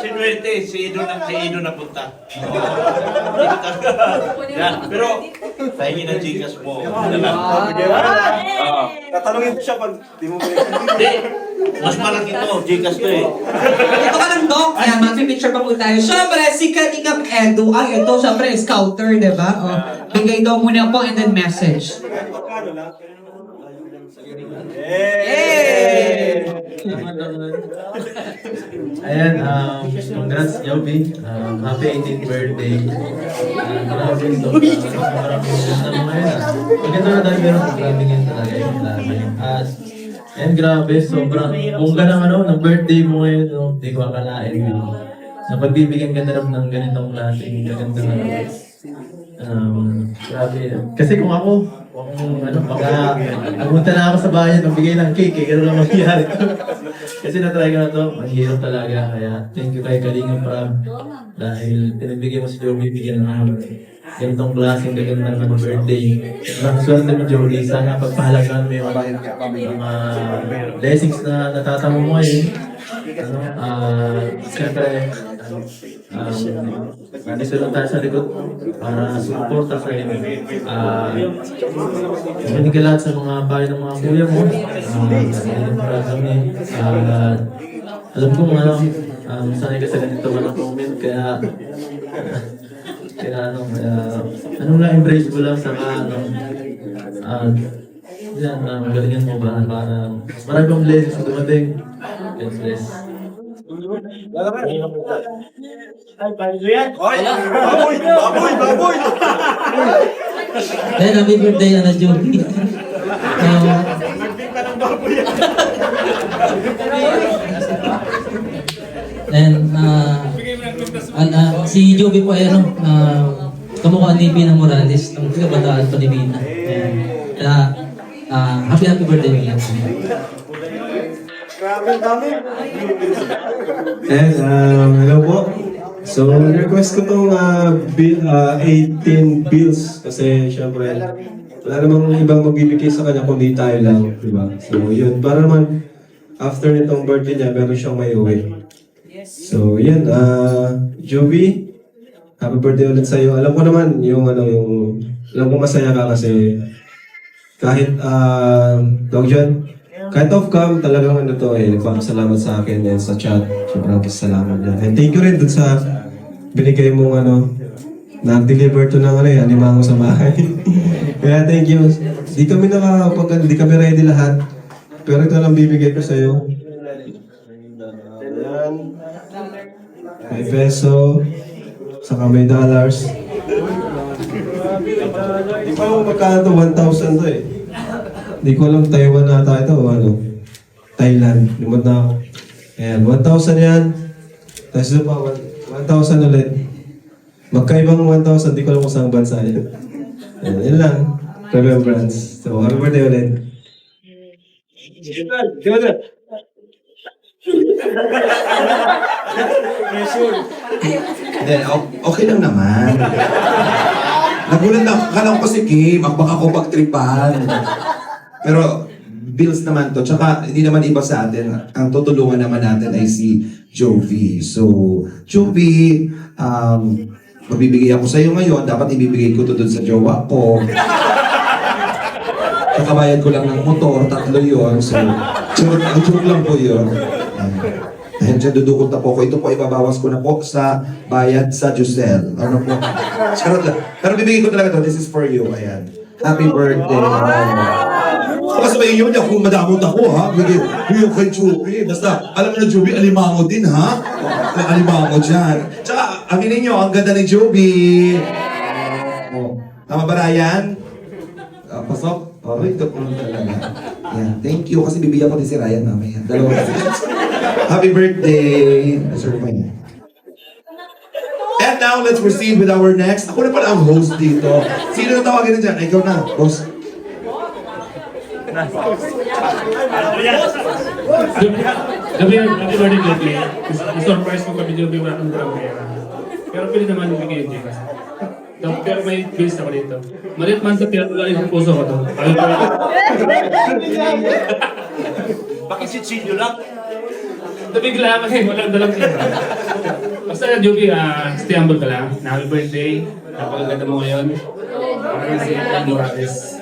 sinuwerte, si Ido na punta. Pero, pahingi ng Gcash mo. Tatanungin ko siya pag di mo Hindi. Mas malaki to. Gcash to eh. Ito ka ng Doc. Yan, mag-picture pa po tayo. Siyempre, si Kalingap Edu. Ay, ito, siyempre, scouter, di ba? Bigay daw muna po and then message. Ayan, congrats Joby. Happy 18th birthday. Maraming maganda na dahil meron grabe ngayon talaga yung laban. And grabe, sobrang bongga ng ng birthday mo ngayon, no? Hindi ko akalain. Na pagbibigyan ka na rin ng ganitong klaseng gaganda na grabe. Kasi kung ako, pumunta na ako sa bayan, magbigay ng cake, gano'n lang mangyayari. Kasi na-try ko na to, mahirap talaga. Kaya thank you kay Kalingap Prab. Dahil pinibigyan mo si Joey, bigyan ng ganitong klaseng gaganda ng birthday. Ang swerte mo, Joey, sana pagpahalagaan mo yung mga blessings na natatamo mo ngayon. Siyempre, nandito lang tayo sa likod para suporta sa iyo. Makinig ka lahat sa mga bahay ng mga kuya mo. Para kami. Alam ko sanay ka sa ganito ka ng comment. Kaya na-embrace ko lang sa magalingan mo ba? Marami pang blessings na dumating. God bless. Baboy! Then, happy birthday na Joby. And si Joby po ay kamukha ni Pina Morales, ang kabataan pa ni Pina. Kaya, happy birthday nila. And, hello po. So, request ko itong 18 bills kasi syempre wala namang ibang magbibigay sa kanya kundi tayo lang, di ba? So, yun. Para naman, after nitong birthday niya, meron siyang may uwi. So, yun. Joby, happy birthday ulit sa'yo. Alam ko naman, alam ko masaya ka kasi kahit, kahit off-cam, talagang nagpapasalamat sa akin and sa chat. Sobrang pasalamat niya. And thank you rin dun sa binigay mong nag-deliver to ng animango sa bahay. Kaya thank you. Di kami ready lahat. Pero ito lang bibigay ko sa'yo. May peso. Saka may dollars. Di ba mo magkano to? 1,000 to eh. Di ko alam Taiwan nata ito o Thailand. Limot na ako. Ayan, 1,000 yan. Tapos ito pa, 1,000 ulit. Magkaibang 1,000, di ko alam kung saan bansa yan. Ayan, yun lang. Remembrance. So, happy birthday ulit. Then, okay lang naman. Nagulat na, akala ko si Kim, baka ako pagtripan. Pero, bills naman to. Tsaka hindi naman iba sa atin. Ang tutulungan naman natin ay si Jovi. So, Jovi, mabibigay ako sa'yo ngayon. Dapat ibibigay ko to dun sa jowa ko. Kakabayad ko lang ng motor, 3 yon. So, joke lang po yun. Dahil dyan dudukot na po ko. Ito po ibabawas ko na po sa bayad sa Jusel. Ano po? Charot lang. Pero bibigay ko talaga to. This is for you. Ayan. Happy birthday. Kasabayin yun, kung madamot ako, ha? Bigay kay Jovi. Basta, alam mo na, Jovi, alimango din, ha? Alimango dyan. Tsaka, aminin nyo, ang ganda ni Jovi. Tama ba, Ryan? Pasok? Oh, ito po talaga. Yan. Thank you, kasi bibigyan ko din si Ryan mamaya. Dalawa kasi. Happy birthday! Sir, fine. And now, let's proceed with our next. Ako na pala ang host dito. Sino na tawagin na dyan? Ikaw na, boss. Gabi, happy birthday, Jovi. I-surprise mo kami, Jovi, wala kang dalang pera. Pero pwede naman bigay yung Gcash. Pero may bills ako dito. Malit man sa pinatulay ng puso ko to. Bakit si Chinyo lang? Nabigla kasi walang dalang pera. Basta Jovi, stay humble ka lang. Happy birthday. Napakaganda mo ngayon. Parang si Morales.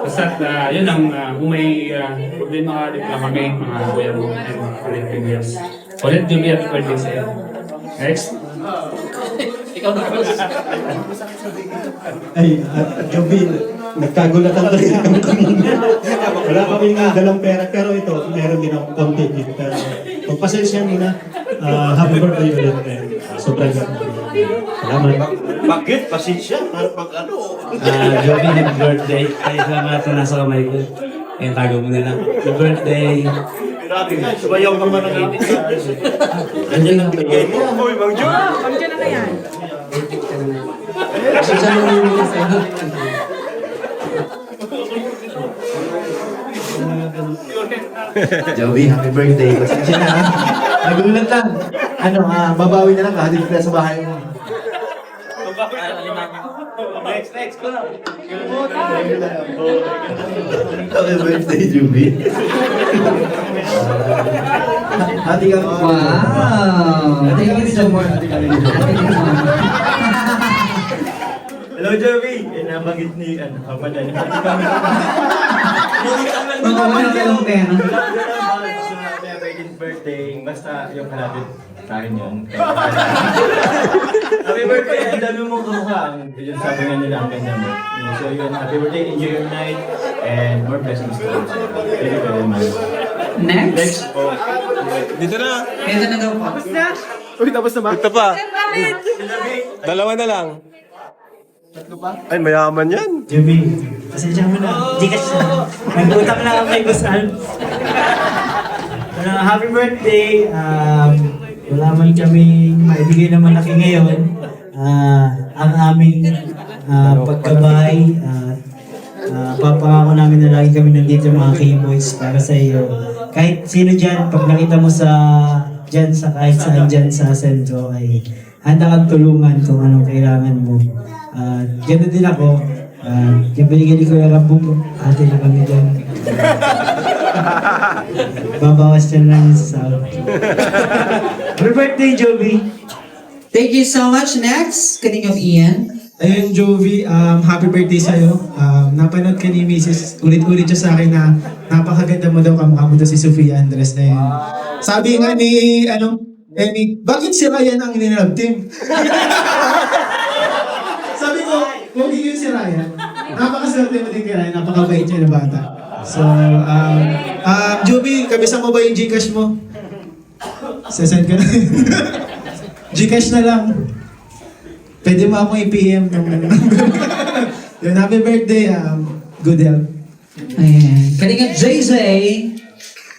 Basta yun ang kung may problema ka dito lang kami, mga kuya mo and mga Philippines. Ulit Jovi, happy birthday sa'yo. Next. Ikaw na first. Ay, Jovi, nagkagulatan talaga kami kanina. Wala kaming dalang pera, pero ito, meron din akong konti dito. Pero pagpasensya mo na, happy birthday ulit. Sobrang ganda. Salamat. Bakit? Pasensya? Para pag ano? Jovi, happy birthday. Ay, salamat na nasa kamay ko. Ayun, tago mo na lang. Happy birthday. Grabe ka, sumayaw ka man ng ibig. Andiyan ang bigay mo. Uy, Mang Jovi. Andiyan na yan. Pasensya mo yung sa'yo. Jovi, happy birthday. Pasensya na, ha? Nagulat lang. Ano, babawi na lang ka. Hadid ka sa bahay mo. Next ko. Happy birthday, Jovi. Hati ka. Wow! Thank you so much. Hello, Jovi. Nabanggit ni, Papa Dan. Hati kami. Wala dalang pera. Birthday, basta yung kalapit sa akin yun. Happy birthday! Ang dami mong kamukha. Yun sabi nga nila ang ganda mo. So yun, happy birthday, enjoy your night, and more blessings to you. Thank you very much. Next. Dito na. Ito na daw po. Uy, tapos na ba? Ito pa. Dalawa na lang. Ay, mayaman yan. Jimmy, pasensya mo na. Di kasi nagutang na ako kay Gusan. Happy birthday! Wala man kami maibigay na malaki ngayon. Ang aming pagkabay, papangako namin na lagi kami nandito mga K-Boys para sa iyo. Kahit sino dyan, pag nakita mo dyan sa kahit saan dyan sa sentro ay handa kang tulungan kung anong kailangan mo. Ganoon din ako. Yung binigyan ni Kuya Rambo, ate na kami dyan. Babawas dyan lang sa sahod. Happy birthday, Jovi! Thank you so much. Next, Kaning of Ian. Ayun, Jovi, happy birthday sa'yo. Napanood ka ni Mrs. Ulit-ulit siya sa akin na napakaganda mo daw, kamukha mo daw si Sofia Andres na yun. Sabi nga ni, bakit si Ryan ang ninilab team? Sabi ko, kung hindi yun si Ryan, napakaswerte mo din kay Ryan, napakabait siya na bata. So, Jovi, kabisa mo ba yung Gcash mo? Sesend ka na. Gcash na lang. Pwede mo akong i-PM ng yun, happy birthday, good health. Ayan. Kaning of JJ.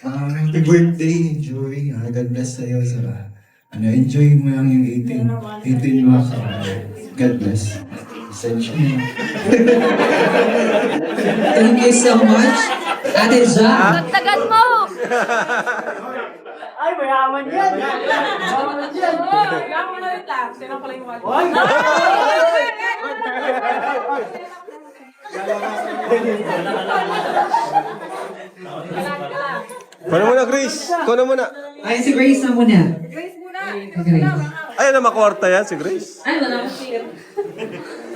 Happy birthday, Joey. God bless sa'yo. Enjoy mo lang yung 18 mo. God bless. Essential. Thank you so much. Ate Ja. Dagdagan mo! Ay, mayaman yan! Mayaman yan! Mayaman na rin lang. Sino pala yung one? Paano muna, Grace? Ikaw na muna. Ay, si Grace na muna. Ay, na makwarta yan, si Grace. Ay, wala ko siya.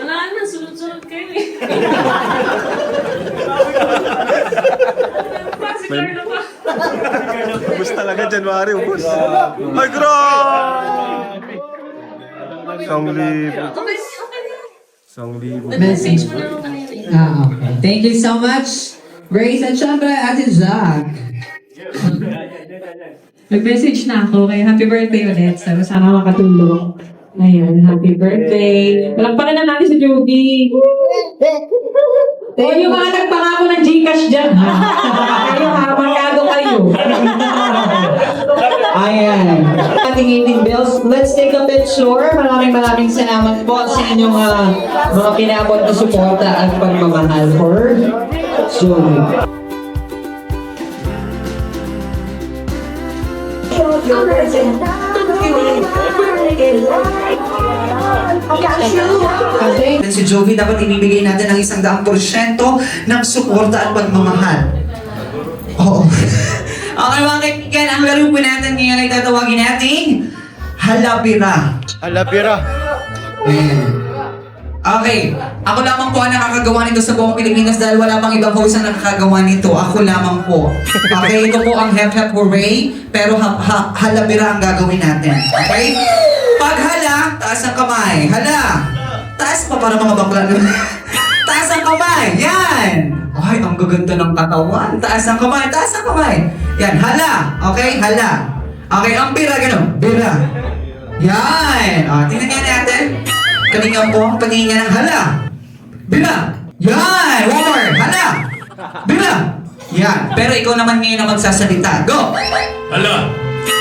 Wala na, sunod-sunod kayo eh. Si Carlo pa. Ubus talaga, January, ubus. Ay, grabe! Isang libo. Isang libo. Message. Okay. Thank you so much, Grace. At syempre, Ate Jack. Nag-message na ako kaya happy birthday ulit. Sana makatulong. Ayan, happy birthday. Palagpakin na natin si Joby. O yung mga nagpangako ng Gcash dyan, ha? Kayo ha, markado kayo. Ayan. Ating eating bills. Let's take a picture. Maraming salamat po sa inyong mga pinabot na suporta at pagmamahal for Joey. Si Jovi, dapat ibibigay natin ang 100% ng suporta at pagmamahal. Oo. Okay mga kaibigan, ang laro po natin ngayon ay tatawagin natin Halabira. Halabira. Okay, ako lamang po ang nakakagawa nito sa buong Pilipinas dahil wala pang ibang host ang nakakagawa nito. Ako lamang po. Okay, ito po ang Hep Hep Hooray, pero halabira ang gagawin natin. Okay? Pag hala, taas ang kamay. Hala! Taas pa para mga bakla naman. Taas ang kamay. Yan! Ay, ang gaganda ng katawan. Taas ang kamay. Taas ang kamay. Yan, hala. Okay, hala. Okay, ang bira, gano'n. Bira. Yan. O, tingnan nga natin. Kanina po ang paninga ng hala. Bira. Yan. One more. Hala. Bira. Yan. Pero ikaw naman ngayon ang magsasalita. Go. Hala.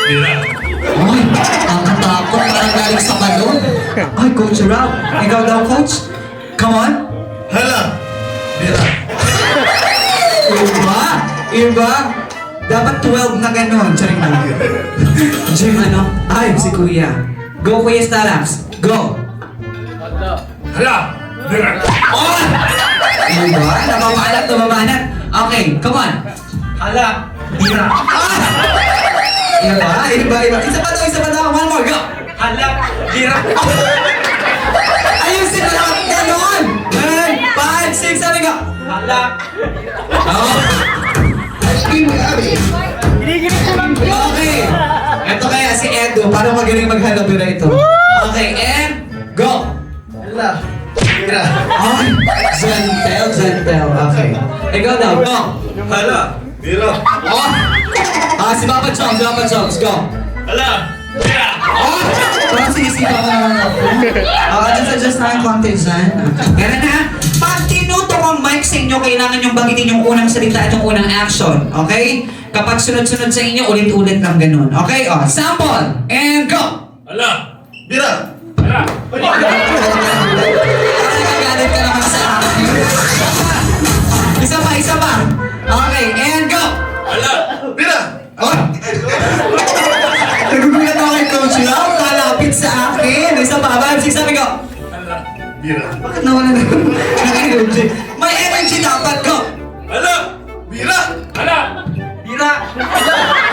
Bira. Ay, ang katakot. Parang galing sa balon. Ay, Coach Rob. Ikaw daw, Coach. Come on. Hala. Bira. Iba? Iba? Dapat 12 na gano'n. Charing na. Jim, ano? Ay, si Kuya. Go, Kuya Starax. Go. Hala. Bira. On! Iba? Napapalat, tumamanat. Okay, come on. Hala. Bira. Iba. Isa pa daw. One more, go. Hala. Bira. Ayusin na lang. Ganon. 5, 6, 7, go. Hala. Okay. Ito kaya si Edo. Para magaling maghalabira ito. Okay, and go. Hala. Bira. Zentel. Okay. Ikaw daw, go. Hala. Bira. Si Papa Chongs, go. Hala. Bira. Parang sinisipa ka naman ako. Just na yung contagion. Ganun na. Pag tinutok ang mic sa inyo, kailangan yung bagitin yung unang salita at yung unang action. Okay? Kapag sunod-sunod sa inyo, ulit-ulit lang ganun. Okay? Sample. And go! Hala. Bira. Hala. Nagagalit ka naman sa akin. Isa pa. Okay, and go! Hala. Bira. Nagugulat ako kay Coach Lau, kalapit sa akin. Isa pa, 5, 6, 7, go! Bira. Bakit nawala na ng energy? May energy dapat, go! Hala. Bira. Hala. Bira!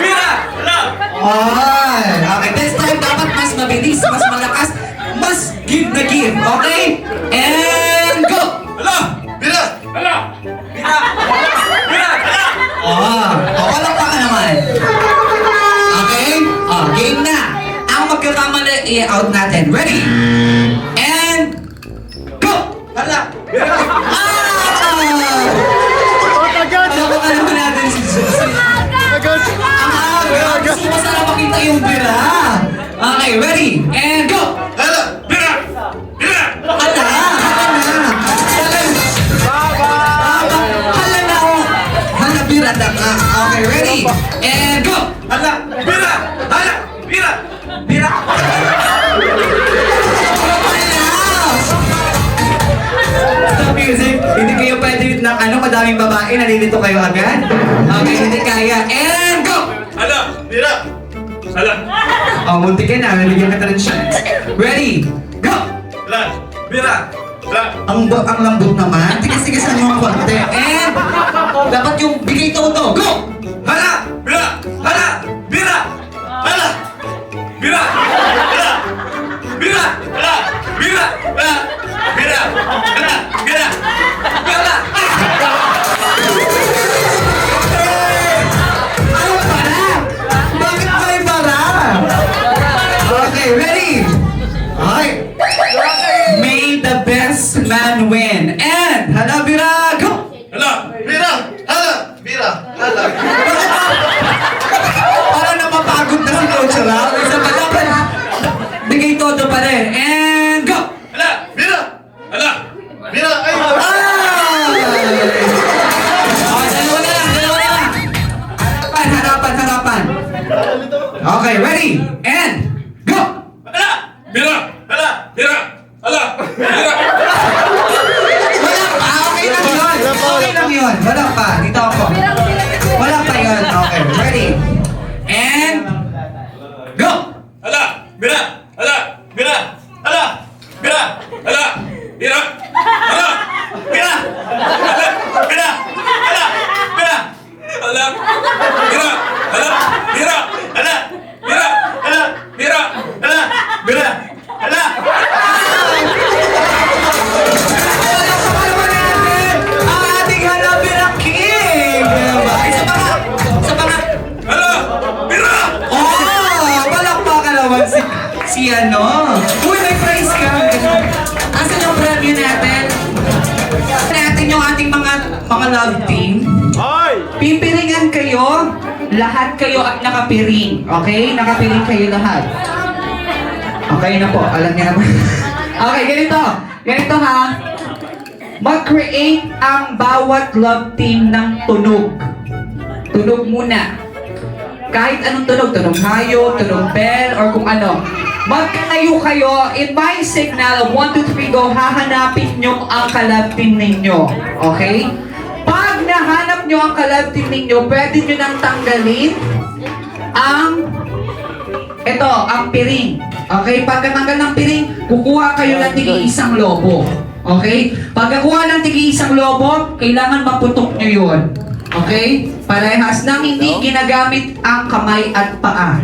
Bira! Hala. Ay! Okay, this time dapat mas mabilis, mas malakas, mas give na give, okay? And go! Hala. Bira. Hala. Bira! Bira! Walang pa ka naman. Okay? Game na. Ang magkakamali, i-out natin. Ready? And go! Hala! Bira! Ano naman natin si Susie? Gusto mo sana makita yung bira. Okay, ready? And go! Hala. Bira. Bira. Hala bira na ka. Okay, ready? And go! Hala. Bira. Hala. Bira. Bira! Stop music. Hindi kayo pwede ng madaming babae, nalilito kayo agad. Okay, hindi kaya. And go! Hala. Bira. Hala. Munti ka na. Nalagyan ka na rin chance. Ready? Go! Hala. Bira. Ang lambot naman. Tigas-tigasan mo ang konti. And, dapat yung bigay todo. Go! Hala! Bira! Hala! Bira! Hala! Bira! Hala! Bira! Hala! Bira! Hala! Bira! Hala! Bira! Hala! Ano para? Bakit may para? Okay, ready? Okay. May the best man win. And, hala, Bira! Go! Hala! Bira! Hala! Bira! Hala! Para napapagod na si Coach Rao. Isa pa dapat. Bigay todo pa rin. And go! Hala! Bira! Hala! Bira! Ay! Dalawa na lang. Harapan. Okay, ready? And go! Hala! Bira! Hala! Bira! Hala! Bira! Wala pa! Okay lang yun. Wala pa. Dito ako. Wala pa yun. Okay, ready? And go! Hala! Bira! Hala! Bira! Hala! Bira! Hala! Bira! Hala! Bira! Hala! Bira! Hala! Bira! Hala! Bira! Hala! Bira! Hala! Bira! Hala! Bira! Hala! Bira! Hala! Ang ating Hala Bira King! Isa pa nga! Hala! Bira! Oh! Palakpakan naman si ano? Uy, may prize ka! Asan yung premyo natin? Natin yung ating mga love team. Pipiringan kayo. Lahat kayo at nakapiring. Okay? Nakapiring kayo lahat. Okay na po. Alam niyo na po. Okay, ganito. Ganito ha. Mag-create ang bawat love team ng tunog. Tunog muna. Kahit anong tunog. Tunog hayo, tunog bell, or kung ano. Magkatayo kayo. In my signal, 1, 2, 3, go. Hahanapin nyo ang kalab team ninyo. Okay? Pag nahanap nyo ang kalab team ninyo, pwede nyo nang tanggalin ang piring. Okay? Pagkatanggal ng piring, kukuha kayo ng tigi-isang lobo. Okay? Pagkakuha ng tigi-isang lobo, kailangan maputok nyo yun. Okay? Parehas nang hindi ginagamit ang kamay at paa.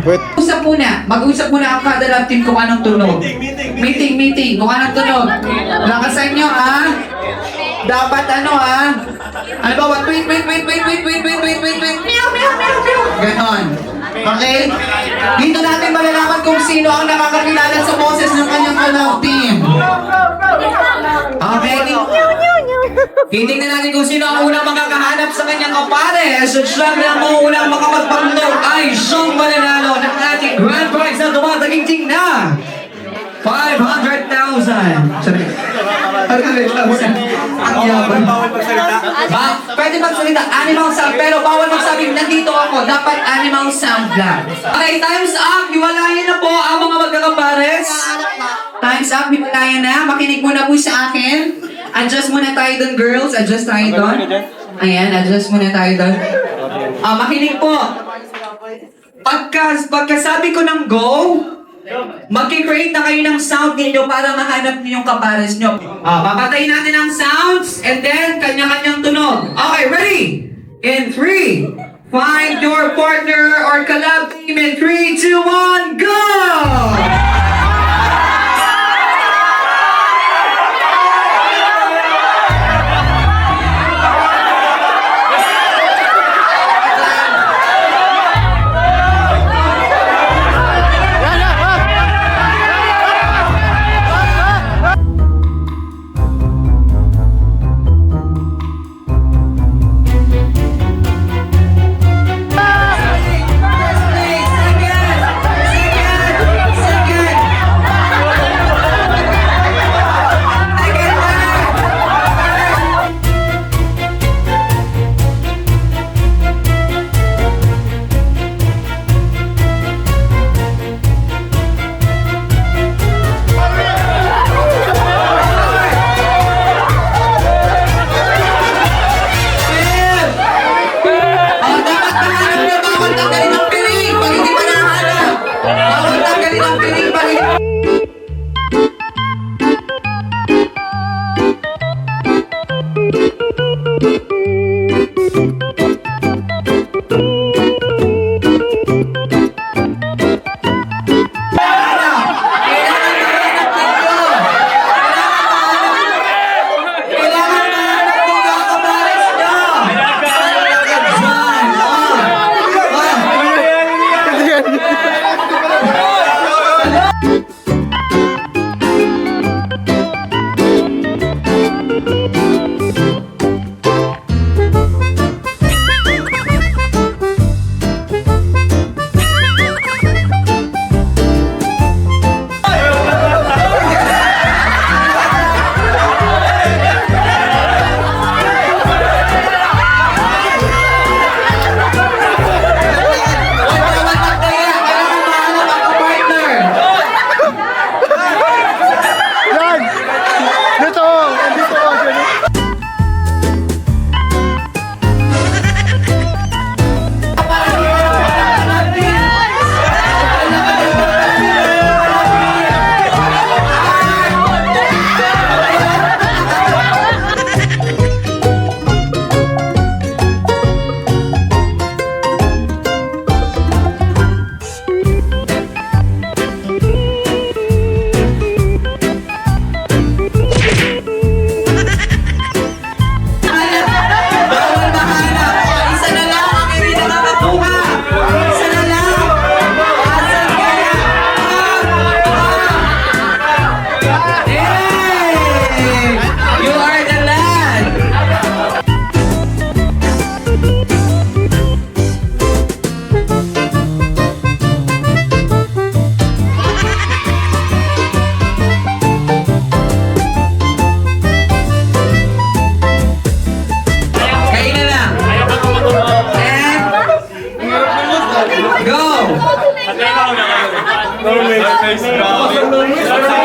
Mag-usap muna ang kada love team kung anong tunog. Meeting. Kung anong tunog. Lakasan nyo, ha? Dapat ano, ha? Ano ba? Wait. Ganon. Okay? Dito natin malalaman kung sino ang nakakakilala sa boses ng kanyang love team. Okay? Titingnan natin kung sino ang unang makakahanap sa kanyang kapares. At syempre ang unang makapagpagnog ay siyang mananalo ng ating grand prize na tumataging na 500,000. Ang yaman. Pwede magsalita. Animal sound. Pero bawal magsabing nandito ako. Dapat animal sound lang. Okay, time's up. Hiwalayan na po ang mga magkakapares. Time's up. Hiwalayan na. Makinig muna po sa akin. Adjust muna tayo dun, girls. Adjust tayo dun. Ayan, adjust muna tayo dun. Makinig po. Pagkasabi ko ng go, mag-create na kayo ng sound ninyo para mahanap niyo yung kapares nyo. Papatayin natin ang sounds and then kanya-kanyang tunog. Okay, ready? In 3, find your partner or collab team in 3, 2, 1, go!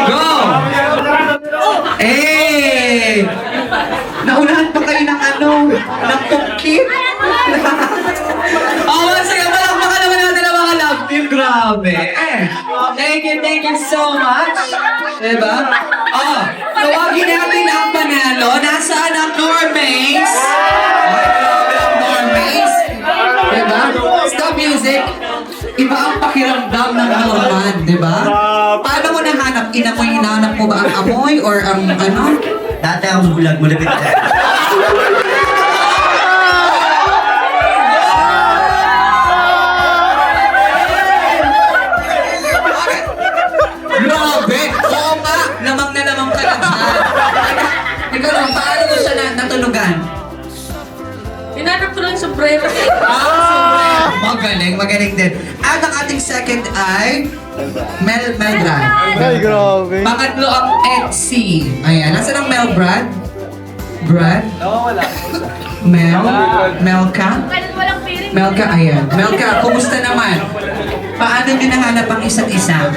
Go! Eh! Naunahan pa kayo ng ng pungkit. Sige, palakpakan naman natin ang mga love team. Grabe. Thank you so much. Diba? Tawagin natin ang panalo. Nasaan ang Normays? Grabe ang Normays. Diba? Stop music. Iba ang pakiramdam ng Norman, diba? Paano mo nahanap? Hinahanap mo ba ang amoy or ang ano? Dati ang bulag mo lapit ka. Grabe! Oo nga! Lamang na lamang ka lang siya. Ikaw lang, paano mo siya natunugan? Hinanap ko lang sombrero. Magaling din. At ang ating second ay Melbrad. Ay, grabe. Pangatlo ang Etsy. Ayan, nasaan ang Melbrad? Brad? Wala. Melka? Melka, ayan. Melka, kumusta naman? Paano niyo nahanap ang isa't isa?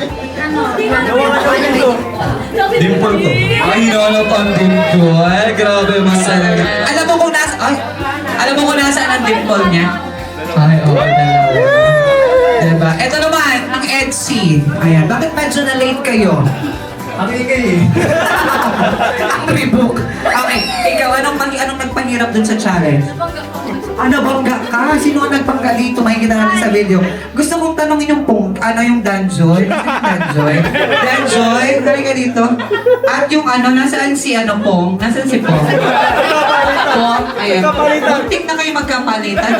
Dimple ko. Ay, hinanap ang dimple. Grabe, masalaga. Alam mo kung nasaan ang dimple niya? Ay, dalawa. Diba? Ito naman, ang Etsy. Ayan, bakit medyo na-late kayo? Ang ingay ang rebook. Okay, ikaw, anong nagpanghirap dun sa challenge? Bangga ka? Sino ang nagpangga dito? Makikita natin sa video. Gusto kong tanongin yung yung Danjoy? Danjoy? Danjoy, dali ka dito. At yung nasaan si Pong? Nasaan si Pong? Pong, ayan. Muntik na kayo magkapalitan.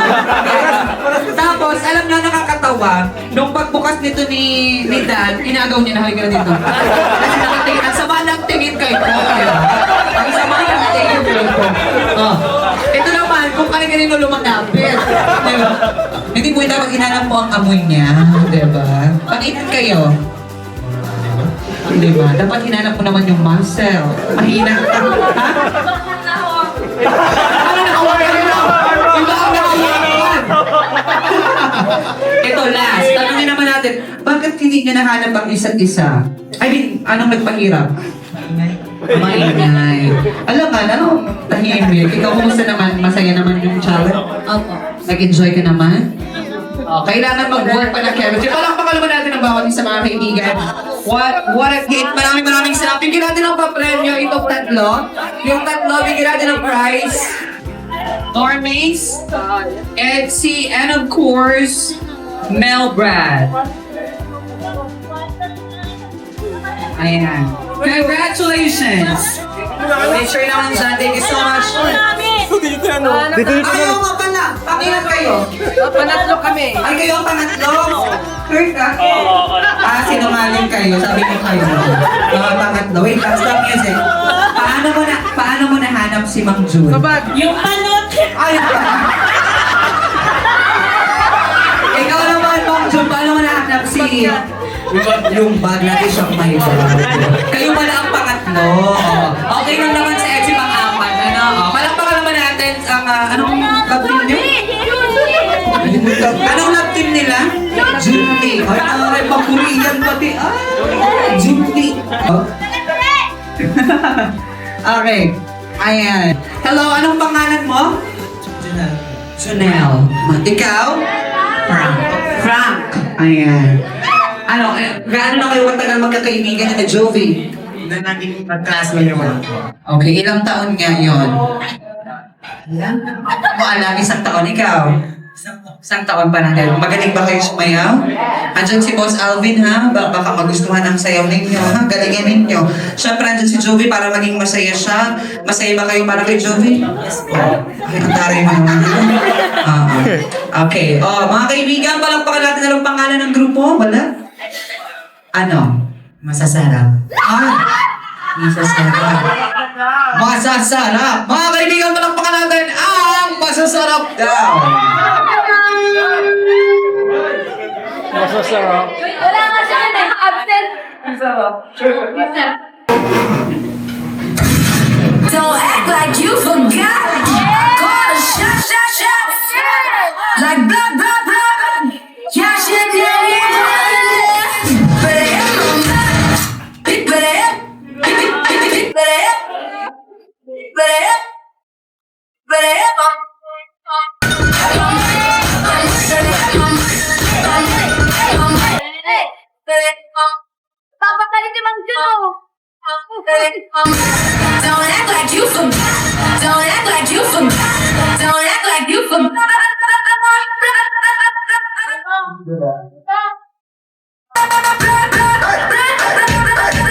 Tapos, alam na nakakatawa, nung pagbukas nito ni Dan, inagaw niya na halika na dito. Kasi nakatingin, ang sama lang tingin kay Pong. Ang sama lang tingin kay Pong. Ito naman, kung kanino lumalapit. Diba? Hindi po dapat hinanap mo ang amoy niya. Diba? Pag-init kayo. Diba? Dapat hinanap mo naman yung muscle. Mahina ka. Ha? Iba ang nakawakan. Ito, last. Tanungin naman natin, bakit hindi niya nahanap ang isa't isa? I mean, anong nagpahirap? Maingay. Alam ka, tahimik. Ikaw, kumusta naman? Masaya naman yung challenge? Opo. Nag-enjoy ka naman? Kailangan mag-work pa ng chemistry. Palakpakan naman natin ang bawat isa mga kaibigan. What a hit! Maraming salamat. Bigyan natin ang papremyo itong tatlo. Yung tatlo, bigyan natin ang prize. Normays, Etsy, and of course, Melbrad. Ayan. Congratulations! Make sure naman dyan. Thank you so much. Ayaw nga pala. Pakilan kayo. Panatlo kami. Ay, kayo ang pangatlo. First, sinungaling kayo. Sabi ko kayo. Mga pangatlo. Wait, stop music. Paano mo nahanap si Mang June? Yung panot! Ay, ikaw naman, Mang June. Paano mo nahanap si... Yung bag natin siyang may bag. Kayo pala ang pangatlo. Okay lang naman sa Etsy pang-apat. Palakpakan naman natin ang anong love team nyo? Anong love team nila? Junti. Ay, pang-Korean pati. Junti. Okay. Ayan. Hello, anong pangalan mo? Junel. Ikaw? Frank. Ayan. Gaano na kayo katagal magkakaibigan na Jovi? Naging mag-classmate naman ako. Okay, ilang taon nga yun? Alam, isang taon ikaw? Isang taon pa natin. Magaling ba kayo sumayaw? Andyan si Boss Alvin, ha? Baka magustuhan ang sayaw ninyo, ha? Galingin ninyo. Siyempre, andyan si Jovi para maging masaya siya. Masaya ba kayo para kay Jovi? Yes po. Ay, ang taray mo naman. Okay. Mga kaibigan, palakpakan natin na lang pangalan ng grupo. Wala? Masasarap. Masasarap. Masasarap. Mga kaibigan, palakpakan natin ang masasarap daw. Masasarap. Wala nga siya absent. Don't act like you forgot. Call a shot. Like blah, blah, blah. Yeah, shit, yeah. Don't act like you forgot. Don't act like you forgot. Don't act like you forgot. Don't act like you forgot. You have a bit better than my money.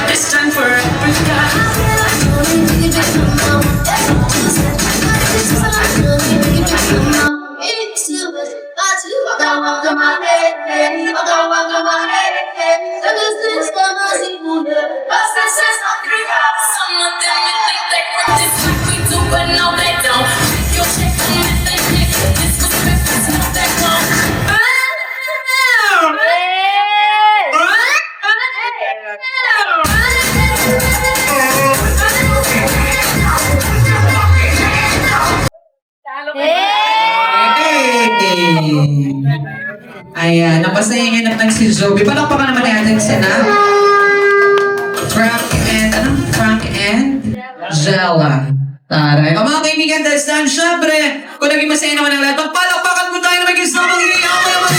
This time for Ayan, napasahingan naman si Joby. Palakpakan naman natin sila. Frank and Jella. Taray. O mga kaibigan, that's done. Siyempre, kung naging masaya naman ang lahat, palakpakan mo tayo na maging sa mag-iiyaw naman.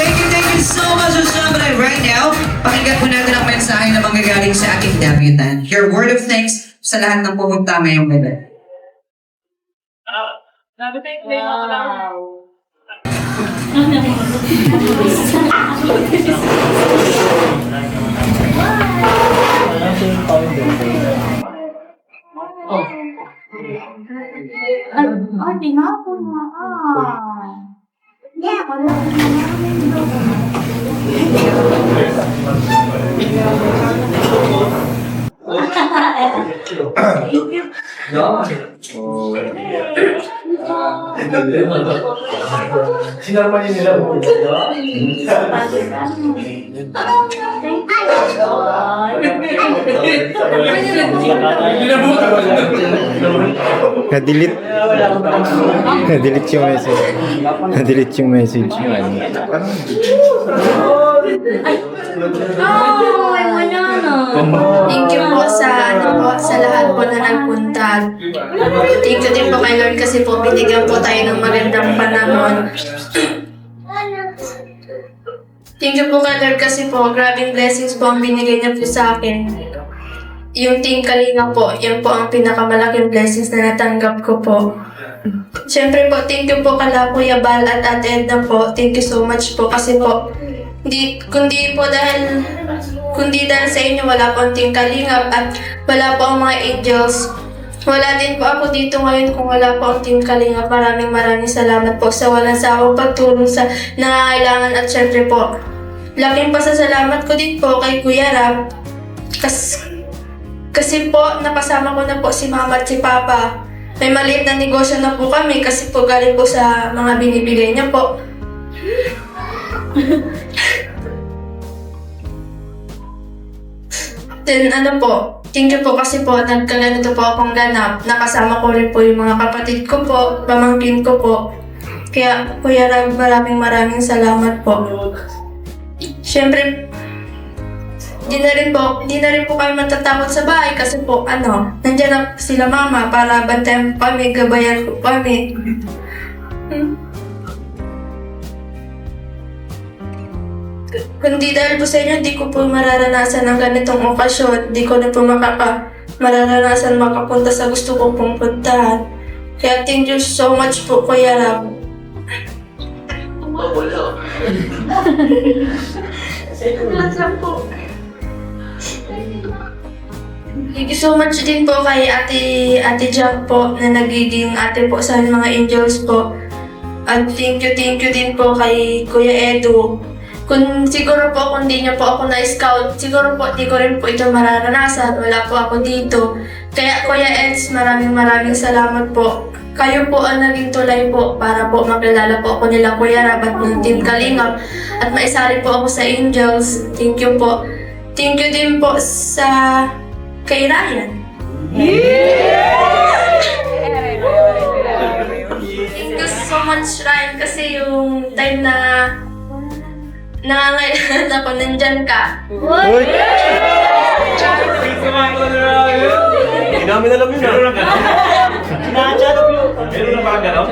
Thank you so much. So, siyempre, right now, pakinggan po natin ang mensahe na manggagaling sa ating debutant. Your word of thanks sa lahat ng pumunta ngayong gabi. Sinarman nila mo. Na-delete. Na-delete yung message. Na-delete yung message. Thank you po sa lahat po na nagpunta. Thank you din po kay Lord kasi po binigyan po tayo ng magandang panahon. Thank you po kay Lord kasi po grabing blessings po ang binigay niya po sa akin. Yung Team Kalinga po, yan po ang pinakamalaking blessings na natanggap ko po. Siyempre po, thank you po kala Kuya Bal at Ate Edna po. Thank you so much po kasi po, kundi dahil sa inyo, wala po ang Team Kalinga at wala po ang mga angels. Wala din po ako dito ngayon kung wala po ang Team Kalinga. Maraming salamat po sa walang sawang pagtulong sa nangangailangan at syempre po, laking pasasalamat ko din po kay Kuya Rab. Kasi po, napasama ko na po si Mama at si Papa. May maliit na negosyo na po kami kasi po galing po sa mga binibigay niya po. Then thank you po kasi po nagkaganito po akong ganap. Nakasama ko rin po yung mga kapatid ko po, pamangkin ko po. Kaya Kuya Rab, maraming salamat po. Siyempre, di na rin po kayo matatakot sa bahay kasi po nandiyan na sila mama para bantayan po kami, gabayan po kami. Kundi dahil po sa inyo, di ko po mararanasan ang ganitong okasyon. Di ko na po mararanasan makapunta sa gusto kong puntahan. Kaya thank you so much po, Kuya Rab. Thank you so much din po kay Ate Jack po na nagiging ate po sa mga angels po. At thank you din po kay Kuya Edu. Kung siguro po kung di niya po ako na-scout, siguro po di ko rin po ito mararanasan. Wala po ako dito. Kaya Kuya Eds, maraming salamat po. Kayo po ang naging tulay po para po makilala po ako nila Kuya Rab at ng Team Kalingap at maisali po ako sa Angels. Thank you po. Thank you din po sa kay Ryan. Thank you so much Ryan kasi yung time na nangangailangan ako, nandyan ka. Hindi namin alam yun. Meron lang gano'n. Meron na ba gano'n?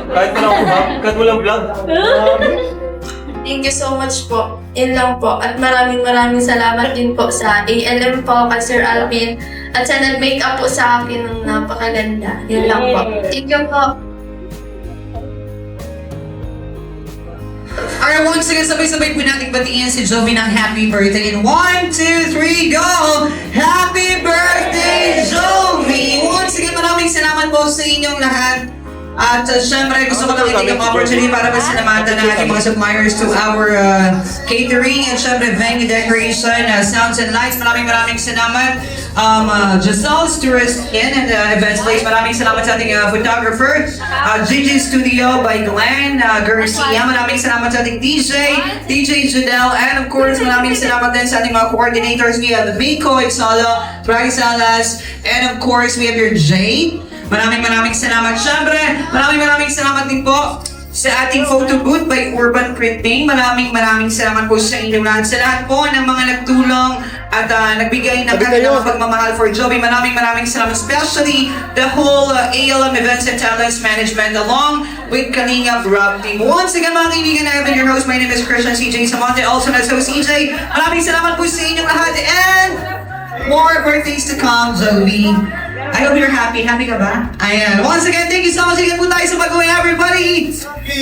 Kahit walang vlog. Thank you so much po. Yun lang po. At maraming salamat din po sa ALM po, kay Sir Alvin. At sa nag-make up po sa akin ng napakaganda. Yun lang po. Thank you po. Alright, once again, sabay-sabay po nating batiin si Jovi ng happy birthday. In 1, 2, 3, go! Happy birthday, Jovi! Once again, maraming salamat po sa inyong lahat. At syempre, gusto ko lang i-take ang opportunity para pasalamatan ng ating mga suppliers to our catering and syempre venue decoration, sounds and lights. Maraming salamat. Giselle's Tourist Inn and Events Place. Maraming salamat sa ating photographer. GG Studio by Glenn Garcia. Maraming salamat sa ating DJ Jadel. And of course, maraming salamat din sa ating mga coordinators. We have Miko, Exalo, Try Salas, and of course, we have your Jade. Maraming salamat. Syempre, maraming salamat din po sa ating photo booth by Urban Printing. Maraming salamat po sa inyo lahat. Sa lahat po ng mga nagtulong at nagbigay ng kanilang pagmamahal for Jovi. Maraming salamat. Especially the whole ALM Events and Talents Management along with Kalingap Rob Team. Once again mga kaibigan, I have been your host. My name is Christian CJ Samonte, also known as CJ. Maraming salamat po sa inyong lahat and more birthdays to come, Jovi. I hope you're happy. Happy ka ba? Ayan. Once again, thank you so much. Again po tayo sa pag-uwi, everybody.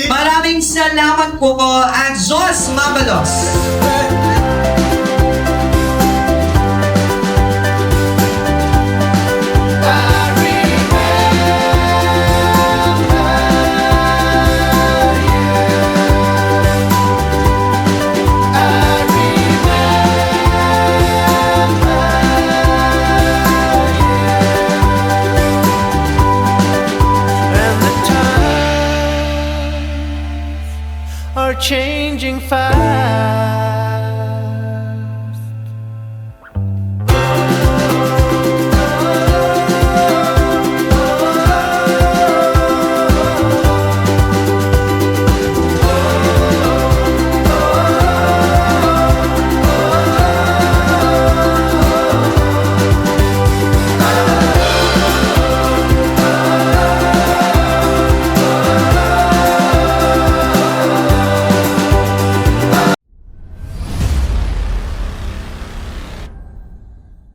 Maraming salamat po at Diyos Mabalos. Changing fast.